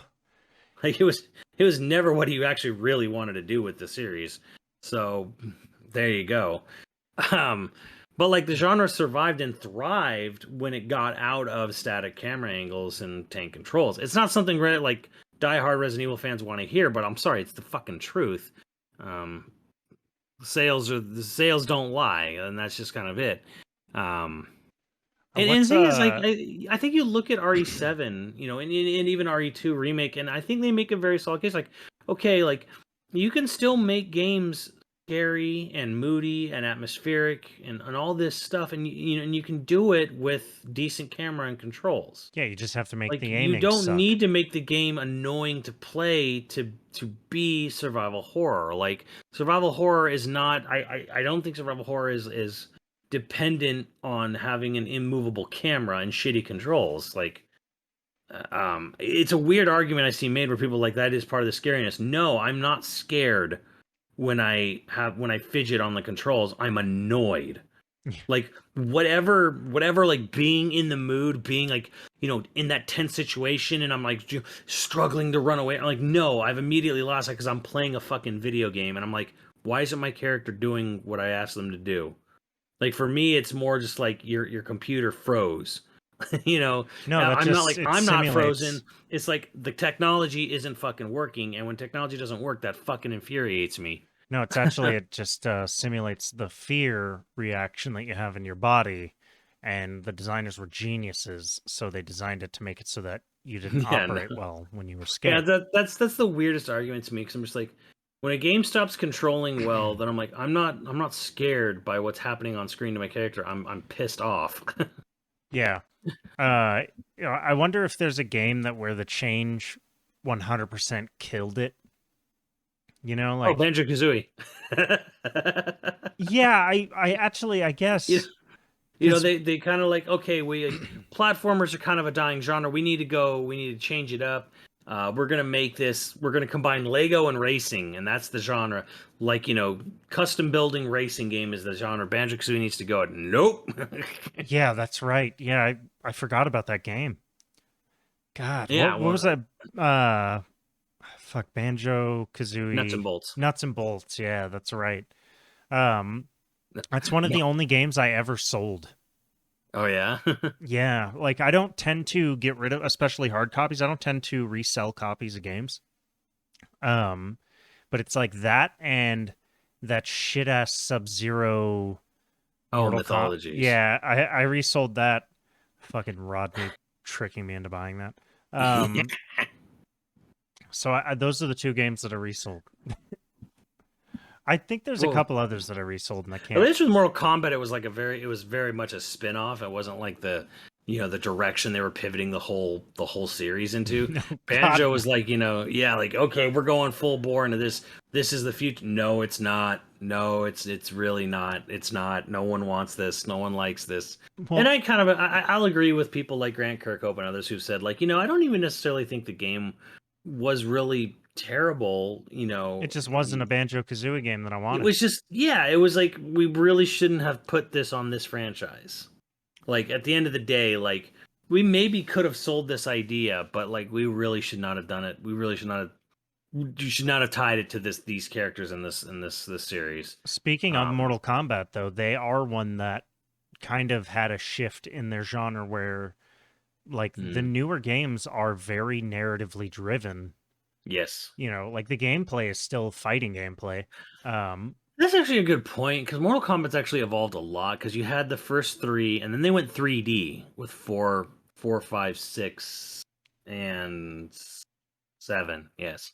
Like, it was never what he actually really wanted to do with the series. So there you go. But like the genre survived and thrived when it got out of static camera angles and tank controls. It's not something like diehard Resident Evil fans want to hear, but I'm sorry, it's the fucking truth. The sales don't lie, and that's just kind of it. And the thing is, like, I think you look at RE7, and even RE2 remake, and I think they make a very solid case. Like, okay, like you can still make games scary and moody and atmospheric and all this stuff, and you can do it with decent camera and controls. Yeah, you just have to make Like, the aiming you don't suck. need to make the game annoying to play to be survival horror. Like, survival horror is not. I don't think survival horror is dependent on having an immovable camera and shitty controls. Like, it's a weird argument I see made where people are like, that is part of the scariness. No, I'm not scared when I fidget on the controls. I'm annoyed. Like, whatever, like being in the mood, being like, in that tense situation, and I'm like struggling to run away. I'm like, no, I've immediately lost it because I'm playing a fucking video game, and I'm like, why isn't my character doing what I asked them to do? Like, for me, it's more just like your computer froze. No, I'm not like, I'm not simulates. frozen. It's like the technology isn't fucking working, and when technology doesn't work, that fucking infuriates me. No, it's actually it just simulates the fear reaction that you have in your body, and the designers were geniuses, so they designed it to make it so that you didn't Yeah, operate no. well when you were Yeah, scared. that's the weirdest argument to me, because I'm just like, when a game stops controlling well, then I'm like, I'm not scared by what's happening on screen to my character. I'm pissed off. Yeah. I wonder if there's a game that where the change 100% killed it. Oh, Like, Banjo-Kazooie. yeah, I actually, I guess. They kind of like, okay, platformers are kind of a dying genre. We need to change it up. We're gonna combine Lego and racing, and that's the genre. Like, custom building racing game is the genre. Banjo-Kazooie needs to go. Nope. Yeah, that's right. Yeah, I forgot about that game. God, Yeah, what was that? Fuck, Banjo-Kazooie. nuts and bolts. Nuts and bolts. Yeah, that's right. That's one of the only games I ever sold. Oh yeah. Yeah, like I don't tend to get rid of, especially hard copies. I don't tend to resell copies of games. But it's like that and that shit ass Sub-Zero. Oh, Mythologies. Yeah, I resold that. Fucking Rodney tricking me into buying that. So those are the two games that I resold. I think there's a Well, couple others that I resold, and I at can't. least with Mortal Kombat, it was very much a spin-off. It wasn't like the direction they were pivoting the whole series into. No, God, Banjo no. was like, yeah, like, okay, we're going full bore into this. This is the future. No, it's not. No, it's really not. It's not. No one wants this. No one likes this. And Well, I'll agree with people like Grant Kirkhope and others who said, like, I don't even necessarily think the game was really terrible. it just wasn't a Banjo-Kazooie game that I It wanted. was just, yeah, it was like, we really shouldn't have put this on this franchise. Like, at the end of the day, like, we maybe could have sold this idea, but like, we really should not have done it. We really should not have. You should not have tied it to these characters in this series. Speaking of Mortal Kombat, though, they are one that kind of had a shift in their genre where, like, the newer games are very narratively driven. Yes. Like the gameplay is still fighting gameplay. That's actually a good point, because Mortal Kombat's actually evolved a lot, because you had the first three, and then they went 3D with 4, 5, 6, and 7. Yes.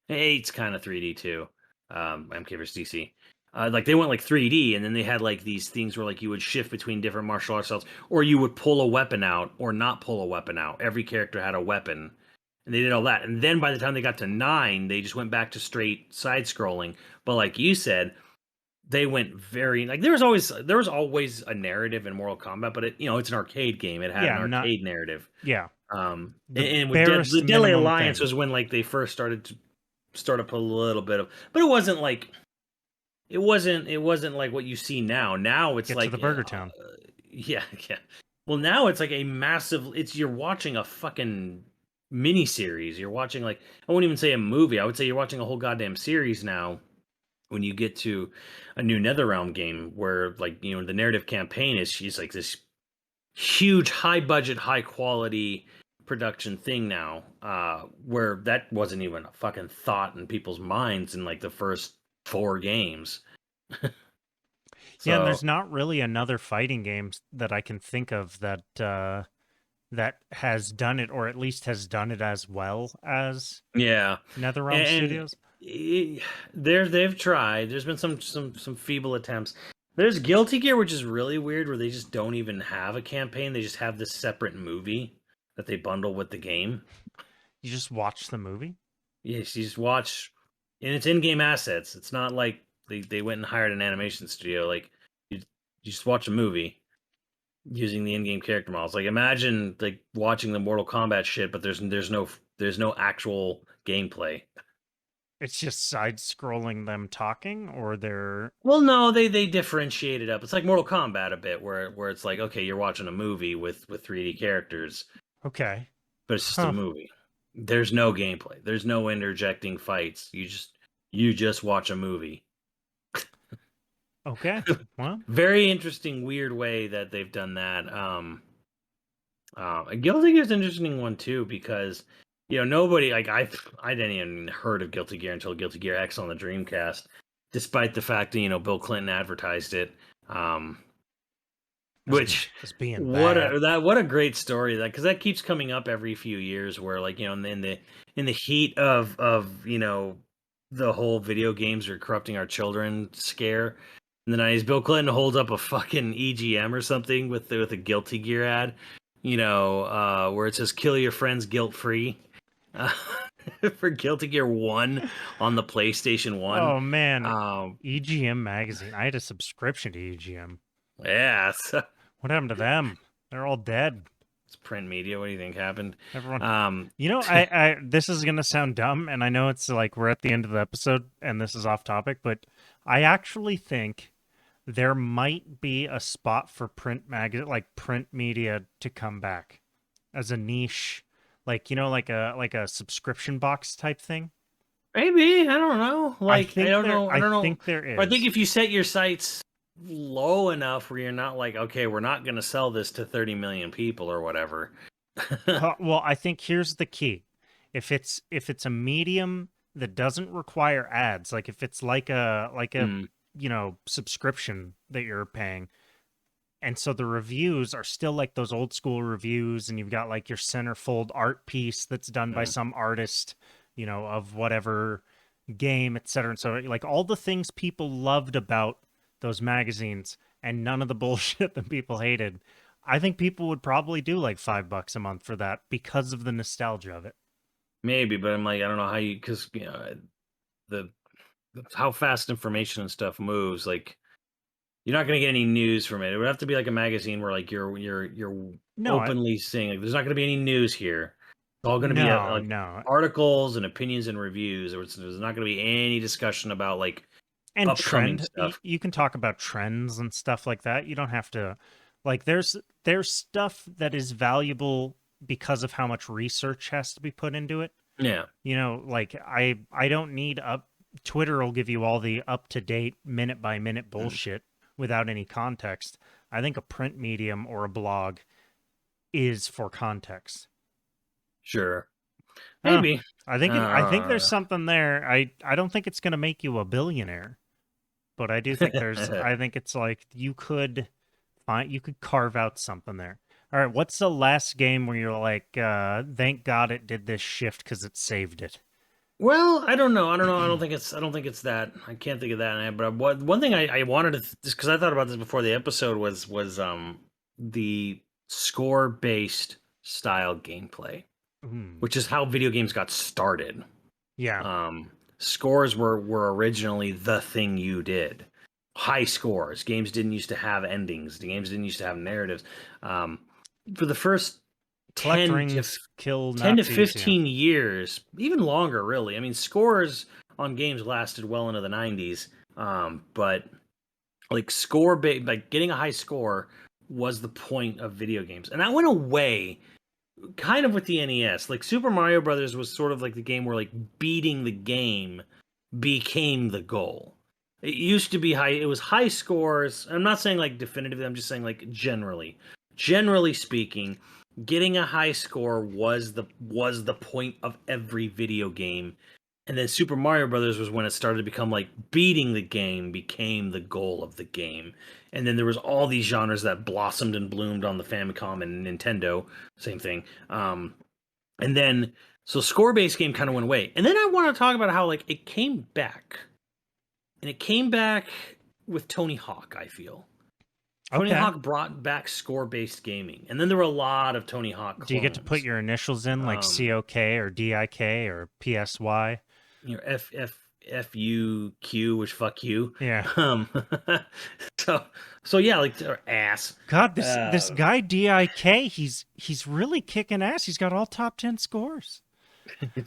8's kind of 3D too. MK vs DC. Like, they went like 3D, and then they had like these things where like you would shift between different martial arts styles, or you would pull a weapon out or not pull a weapon out. Every character had a weapon, and they did all that. And then by the time they got to 9, they just went back to straight side scrolling. But like you said, they went very, like, there was always a narrative in Mortal Kombat, but it's an arcade game. It had an arcade narrative. Yeah. And with barest the Deadly minimum Alliance thing. was when like they first started to start up a little bit of, but it wasn't like like what you see now. Now it's Get like to the Burger Town. yeah. Well, now it's like a massive. You're watching a fucking mini series. You're watching, like, I wouldn't even say a movie. I would say you're watching a whole goddamn series now. When you get to a new NetherRealm game, where like the narrative campaign is, she's like this huge, high budget, high quality production thing now, where that wasn't even a fucking thought in people's minds in like the first 4 games. Yeah, and So there's not really another fighting game that I can think of that that has done it, or at least has done it as well as yeah, NetherRealm and Studios. they've tried. There's been some feeble attempts. There's Guilty Gear, which is really weird, where they just don't even have a campaign. They just have this separate movie that they bundle with the game. You just watch the movie? Yes, you just watch, and it's in-game assets. It's not like they went and hired an animation studio. Like, you just watch a movie using the in-game character models. Like, imagine like watching the Mortal Kombat shit, but there's no actual gameplay. It's just side-scrolling them talking, or they're... Well, no, they differentiate it up. It's like Mortal Kombat a bit, where it's like, okay, you're watching a movie with 3D characters, Okay. but it's just a movie. There's no gameplay. There's no interjecting fights. You just watch a movie. Okay. Well, Very interesting, weird way that they've done that. Guilty Gear is an interesting one too, because nobody, like, I didn't even heard of Guilty Gear until Guilty Gear X on the Dreamcast, despite the fact that Bill Clinton advertised it. Which, as being what bad. what a great story, that, because that keeps coming up every few years, where like in the heat of the whole video games are corrupting our children scare in the 90s, Bill Clinton holds up a fucking EGM or something with a Guilty Gear ad, where it says "Kill your friends guilt free." For Guilty Gear 1 on the PlayStation 1. Oh, man. EGM magazine. I had a subscription to EGM. Yeah. What happened to them? They're all dead. It's print media. What do you think happened? Everyone. I this is going to sound dumb, and I know it's like we're at the end of the episode, and this is off topic, but I actually think there might be a spot for print media to come back as a niche, like like a subscription box type thing. Maybe, I don't know. Like, I don't know. I think there is. I think if you set your sights low enough where you're not like, okay, we're not going to sell this to 30 million people or whatever. Well, I think here's the key. If it's a medium that doesn't require ads, like if it's like a subscription that you're paying, and so the reviews are still like those old school reviews, and you've got like your centerfold art piece that's done by some artist, of whatever, game, etc. And so, like, all the things people loved about those magazines and none of the bullshit that people hated, I think people would probably do like $5 a month for that because of the nostalgia of it. Maybe, but I'm like, I don't know how you, because the how fast information and stuff moves. Like, you're not gonna get any news from it. It would have to be like a magazine where like you're No, openly saying like, there's not gonna be any news here. It's all gonna be no, like no. articles and opinions and reviews. There's not gonna be any discussion about like And upcoming trend, stuff. you can talk about trends and stuff like that. You don't have to, like, there's stuff that is valuable because of how much research has to be put into it. Yeah, You know, like, I don't need up. Twitter will give you all the up to date minute by minute bullshit without any context. I think a print medium or a blog is for context. sure, Huh. maybe. I think there's Uh, something there. I don't think it's going to make you a billionaire, but I do think I think it's like you could carve out something there. All right, what's the last game where you're like, thank God it did this shift because it saved it? well, I don't know. I don't know. I don't think it's that. I can't think of that. But one thing I wanted to just because I thought about this before the episode was the score based style gameplay, Hmm. which is how video games got started. Yeah. Scores were originally the thing you did. High scores. Games didn't used to have endings. The games didn't used to have narratives. Um, for the first Collect 10 to rings, kill 10 to Nazis. Yeah. 15 years, even longer, really. I mean, scores on games lasted well into the 90s, but like like getting a high score was the point of video games, and that went away kind of with the NES. Like Super Mario Brothers was sort of like the game where like beating the game became the goal. It used to be high. It was high scores. I'm not saying like definitively. I'm just saying like generally speaking, getting a high score was the point of every video game. And then Super Mario Brothers was when it started to become like beating the game became the goal of the game. And then there was all these genres that blossomed and bloomed on the Famicom and Nintendo. Same thing. And then so score based game kind of went away. And then I want to talk about how like it came back. And it came back with Tony Hawk, I feel. Tony Okay. Hawk brought back score-based gaming, and then there were a lot of Tony Hawk clones. Do you get to put your initials in, like COK or DIK or PSY? You know, FUQ, which fuck you. Yeah. So yeah, like or ass. God, this guy DIK, he's really kicking ass. He's got all top 10 scores.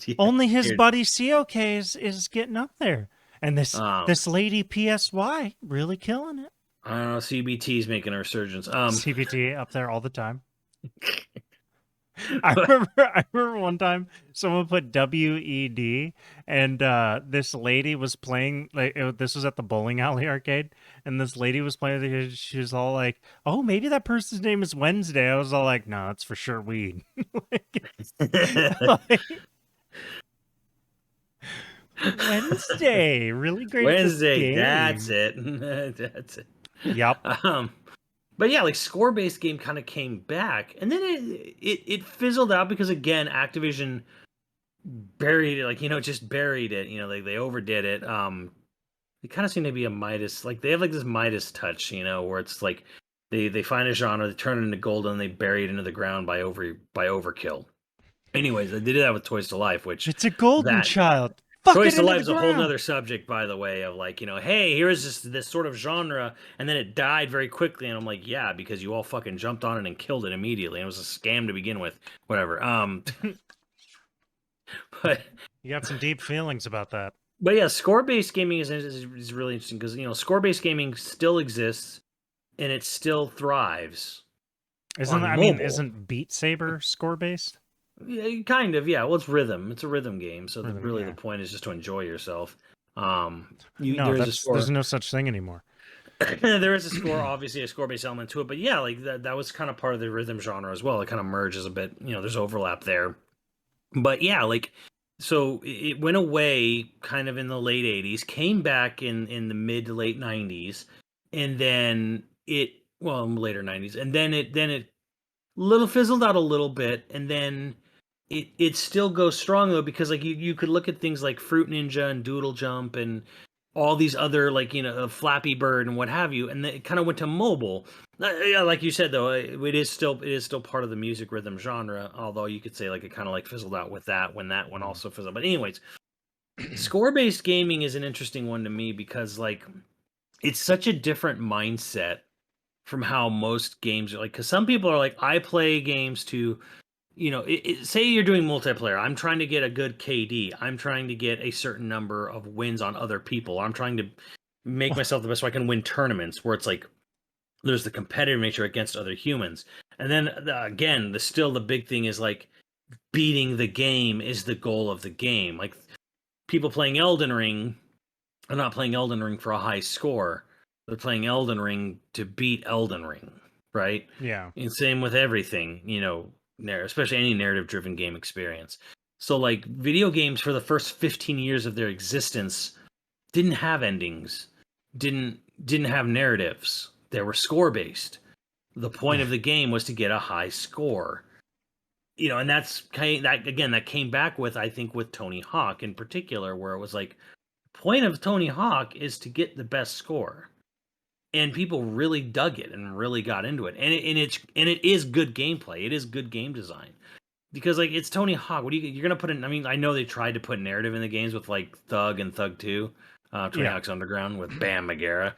Yeah, Only his buddy COK is getting up there, and this lady PSY really killing it. I don't know. CBT's making a resurgence. CBT up there all the time. I remember one time someone put WED, and this lady was playing this was at the bowling alley arcade, and this lady was playing. She was all like, "Oh, maybe that person's name is Wednesday." I was all like, "No, it's for sure weed." Wednesday, really great. Wednesday, that's it. That's it. Yep. But yeah, like score-based game kind of came back, and then it fizzled out because again, Activision buried it, like just buried it. They overdid it. They kind of seem to be a Midas, like they have like this Midas touch, where it's like they find a genre, they turn it into gold, and they bury it into the ground by overkill. Anyways, they did that with Toys to Life, which it's a golden child. Fuck Toys it to into Life is the a whole ground. nother subject, by the way, of like, hey, here's this sort of genre, and then it died very quickly, and I'm like, yeah, because you all fucking jumped on it and killed it immediately, and it was a scam to begin with. Whatever. But you got some deep feelings about that. But yeah, score-based gaming is really interesting because score-based gaming still exists and it still thrives. Isn't Beat Saber score based? Yeah, kind of, yeah. Well, it's rhythm. It's a rhythm game, so Yeah. the point is just to enjoy yourself. There's no such thing anymore. There is a score, obviously a score-based element to it, but yeah, like that was kind of part of the rhythm genre as well. It kind of merges a bit. There's overlap there. But yeah, like so it went away kind of in the late 80s, came back in the mid to late 90s, and then later 90s, and then it little fizzled out a little bit, and then it still goes strong though, because like you could look at things like Fruit Ninja and Doodle Jump and all these other, like, Flappy Bird and what have you, and it kind of went to mobile. Yeah, like you said though, it is still part of the music rhythm genre. Although you could say like it kind of like fizzled out with that when that one also fizzled. But anyways, score based gaming is an interesting one to me because like it's such a different mindset from how most games are like. Because some people are like, I play games to say you're doing multiplayer. I'm trying to get a good KD. I'm trying to get a certain number of wins on other people. I'm trying to make myself the best so I can win tournaments where it's like there's the competitive nature against other humans. And then again, the big thing is like beating the game is the goal of the game. Like people playing Elden Ring are not playing Elden Ring for a high score. They're playing Elden Ring to beat Elden Ring, right? Yeah. And same with everything, especially any narrative-driven game experience. So, like, video games for the first 15 years of their existence didn't have endings, didn't have narratives. They were score-based. The point of the game was to get a high score. And that came back with, I think, with Tony Hawk in particular, where it was like, point of Tony Hawk is to get the best score. And people really dug it and really got into it. And it is good gameplay. It is good game design. Because like it's Tony Hawk. You're gonna put in, I mean, I know they tried to put narrative in the games with like Thug and Thug 2, Tony Hawk's Underground with Bam Margera.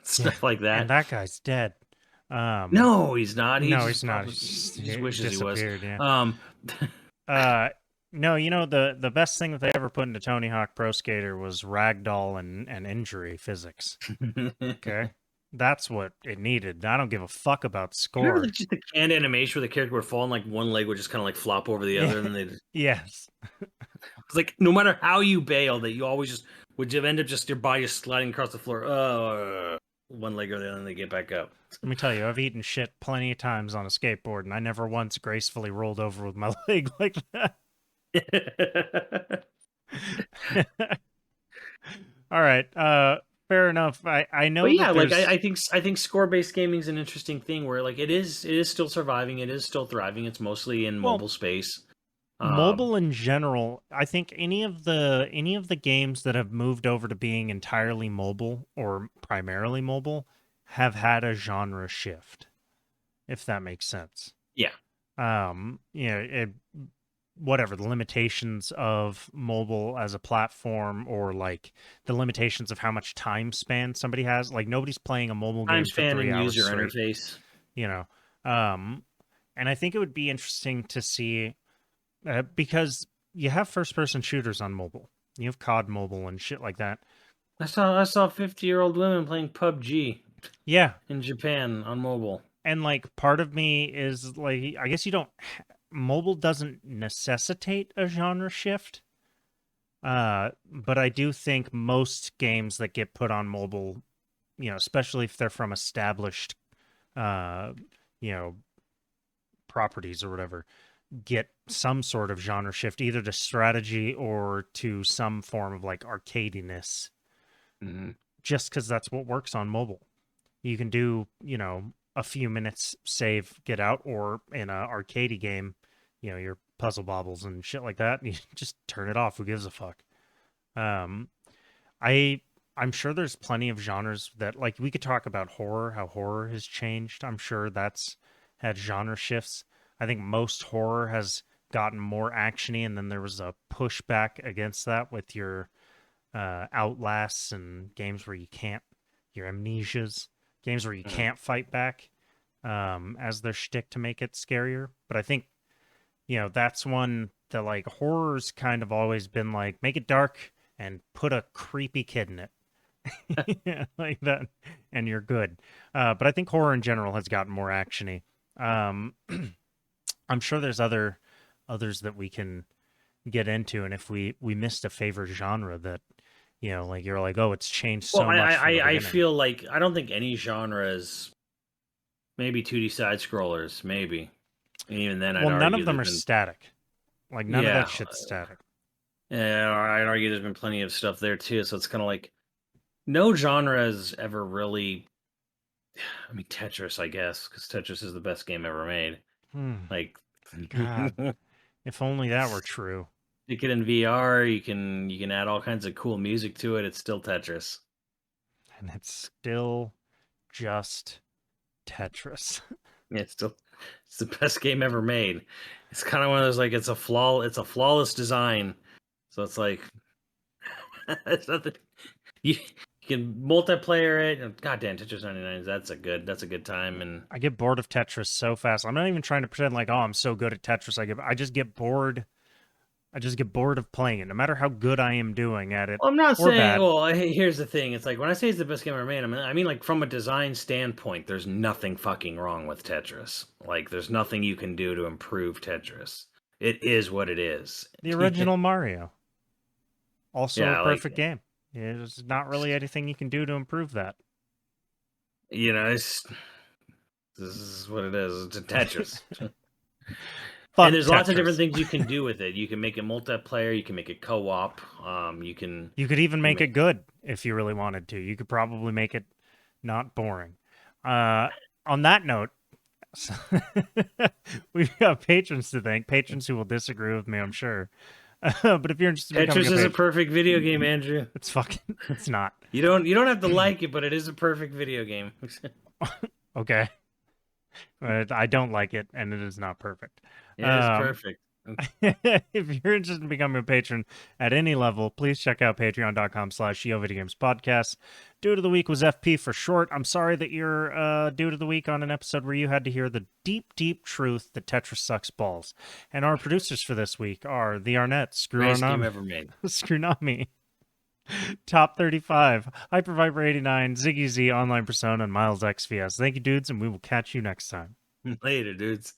Stuff like that. And that guy's dead. No, he's not. No, he's not. He just wishes he was. Yeah. No, the best thing that they ever put into Tony Hawk Pro Skater was ragdoll and injury physics. Okay, that's what it needed. I don't give a fuck about score. Remember just the canned animation where the character would fall and like one leg would just kind of like flop over the other, and then they yes. It's like no matter how you bail, that you always just would end up just your body just sliding across the floor. One leg or the other, and they get back up. Let me tell you, I've eaten shit plenty of times on a skateboard, and I never once gracefully rolled over with my leg like that. All right. Fair enough. I know. But yeah, like I think score based gaming is an interesting thing where like it is still surviving. It is still thriving. It's mostly in mobile space. Mobile in general, I think any of the games that have moved over to being entirely mobile or primarily mobile have had a genre shift, if that makes sense. Yeah. Whatever the limitations of mobile as a platform, or like the limitations of how much time span somebody has. Like nobody's playing a mobile game for 3 hours user straight, interface. And I think it would be interesting to see. Because you have first-person shooters on mobile. You have COD Mobile and shit like that. I saw 50-year-old women playing PUBG. Yeah. In Japan on mobile. And like part of me is like, I guess mobile doesn't necessitate a genre shift. But I do think most games that get put on mobile, especially if they're from established, properties or whatever, get some sort of genre shift, either to strategy or to some form of like arcadiness. Mm-hmm. Just because that's what works on mobile. You can do, a few minutes, save, get out, or in a arcadey game, your puzzle bobbles and shit like that, and you just turn it off. Who gives a fuck? I'm sure there's plenty of genres that, like, we could talk about horror, how horror has changed. I'm sure that's had genre shifts. I think most horror has gotten more actiony, and then there was a pushback against that with your Outlasts and games where you can't, your Amnesias, games where you can't fight back as their shtick to make it scarier. But I think, that's one that, like, horror's kind of always been like, make it dark and put a creepy kid in it. Yeah, like that, and you're good. But I think horror in general has gotten more actiony. I'm sure there's others that we can get into, and if we missed a favorite genre that, like you're like, oh, it's changed so much. I feel like I don't think any genre is, maybe 2D side scrollers, maybe. And even then, none of them are static. Like none of that shit's static. Yeah, I'd argue there's been plenty of stuff there too. So it's kind of like no genre has ever really. I mean, Tetris, I guess, because Tetris is the best game ever made. Like, God, If only that were true. Stick it in VR. You can add all kinds of cool music to it. It's still Tetris. And it's still just Tetris. Yeah, it's the best game ever made. It's kind of one of those like it's a flawless design. So it's like it's nothing. You can multiplayer it. God damn, Tetris 99. That's a good time. And I get bored of Tetris so fast. I'm not even trying to pretend like, oh, I'm so good at Tetris. I just get bored. I just get bored of playing it, no matter how good I am doing at it. well, I'm not or saying. bad. Well, here's the thing. It's like when I say it's the best game ever made. I mean like from a design standpoint, there's nothing fucking wrong with Tetris. Like there's nothing you can do to improve Tetris. It is what it is. The original Mario. Also Yeah, a like- perfect game. There's not really anything you can do to improve that. You know, this is what it is. It's a Tetris. Fuck And there's lots of Tetris. different things you can do with it. You can make it multiplayer. You can make it co-op. You could even make it good if you really wanted to. You could probably make it not boring. On that note, we've got patrons to thank. Patrons who will disagree with me, I'm sure. But if you're interested in becoming Tetris is a perfect video game, Andrew. It's not. You don't have to like it, but it is a perfect video game. Okay. I don't like it, and it is not perfect. Yeah, it's perfect. If you're interested in becoming a patron at any level, please check out patreon.com/YoVideogames podcast. Dude of the week was FP for short. I'm sorry that you're dude of the week on an episode where you had to hear the deep, deep truth that Tetris sucks balls. And our producers for this week are The Arnett, Greatest game ever made. Screwnomi, Top 35, HyperViper89, Ziggy Z, Online Persona, and Miles XVS. Thank you, dudes, and we will catch you next time. Later, dudes.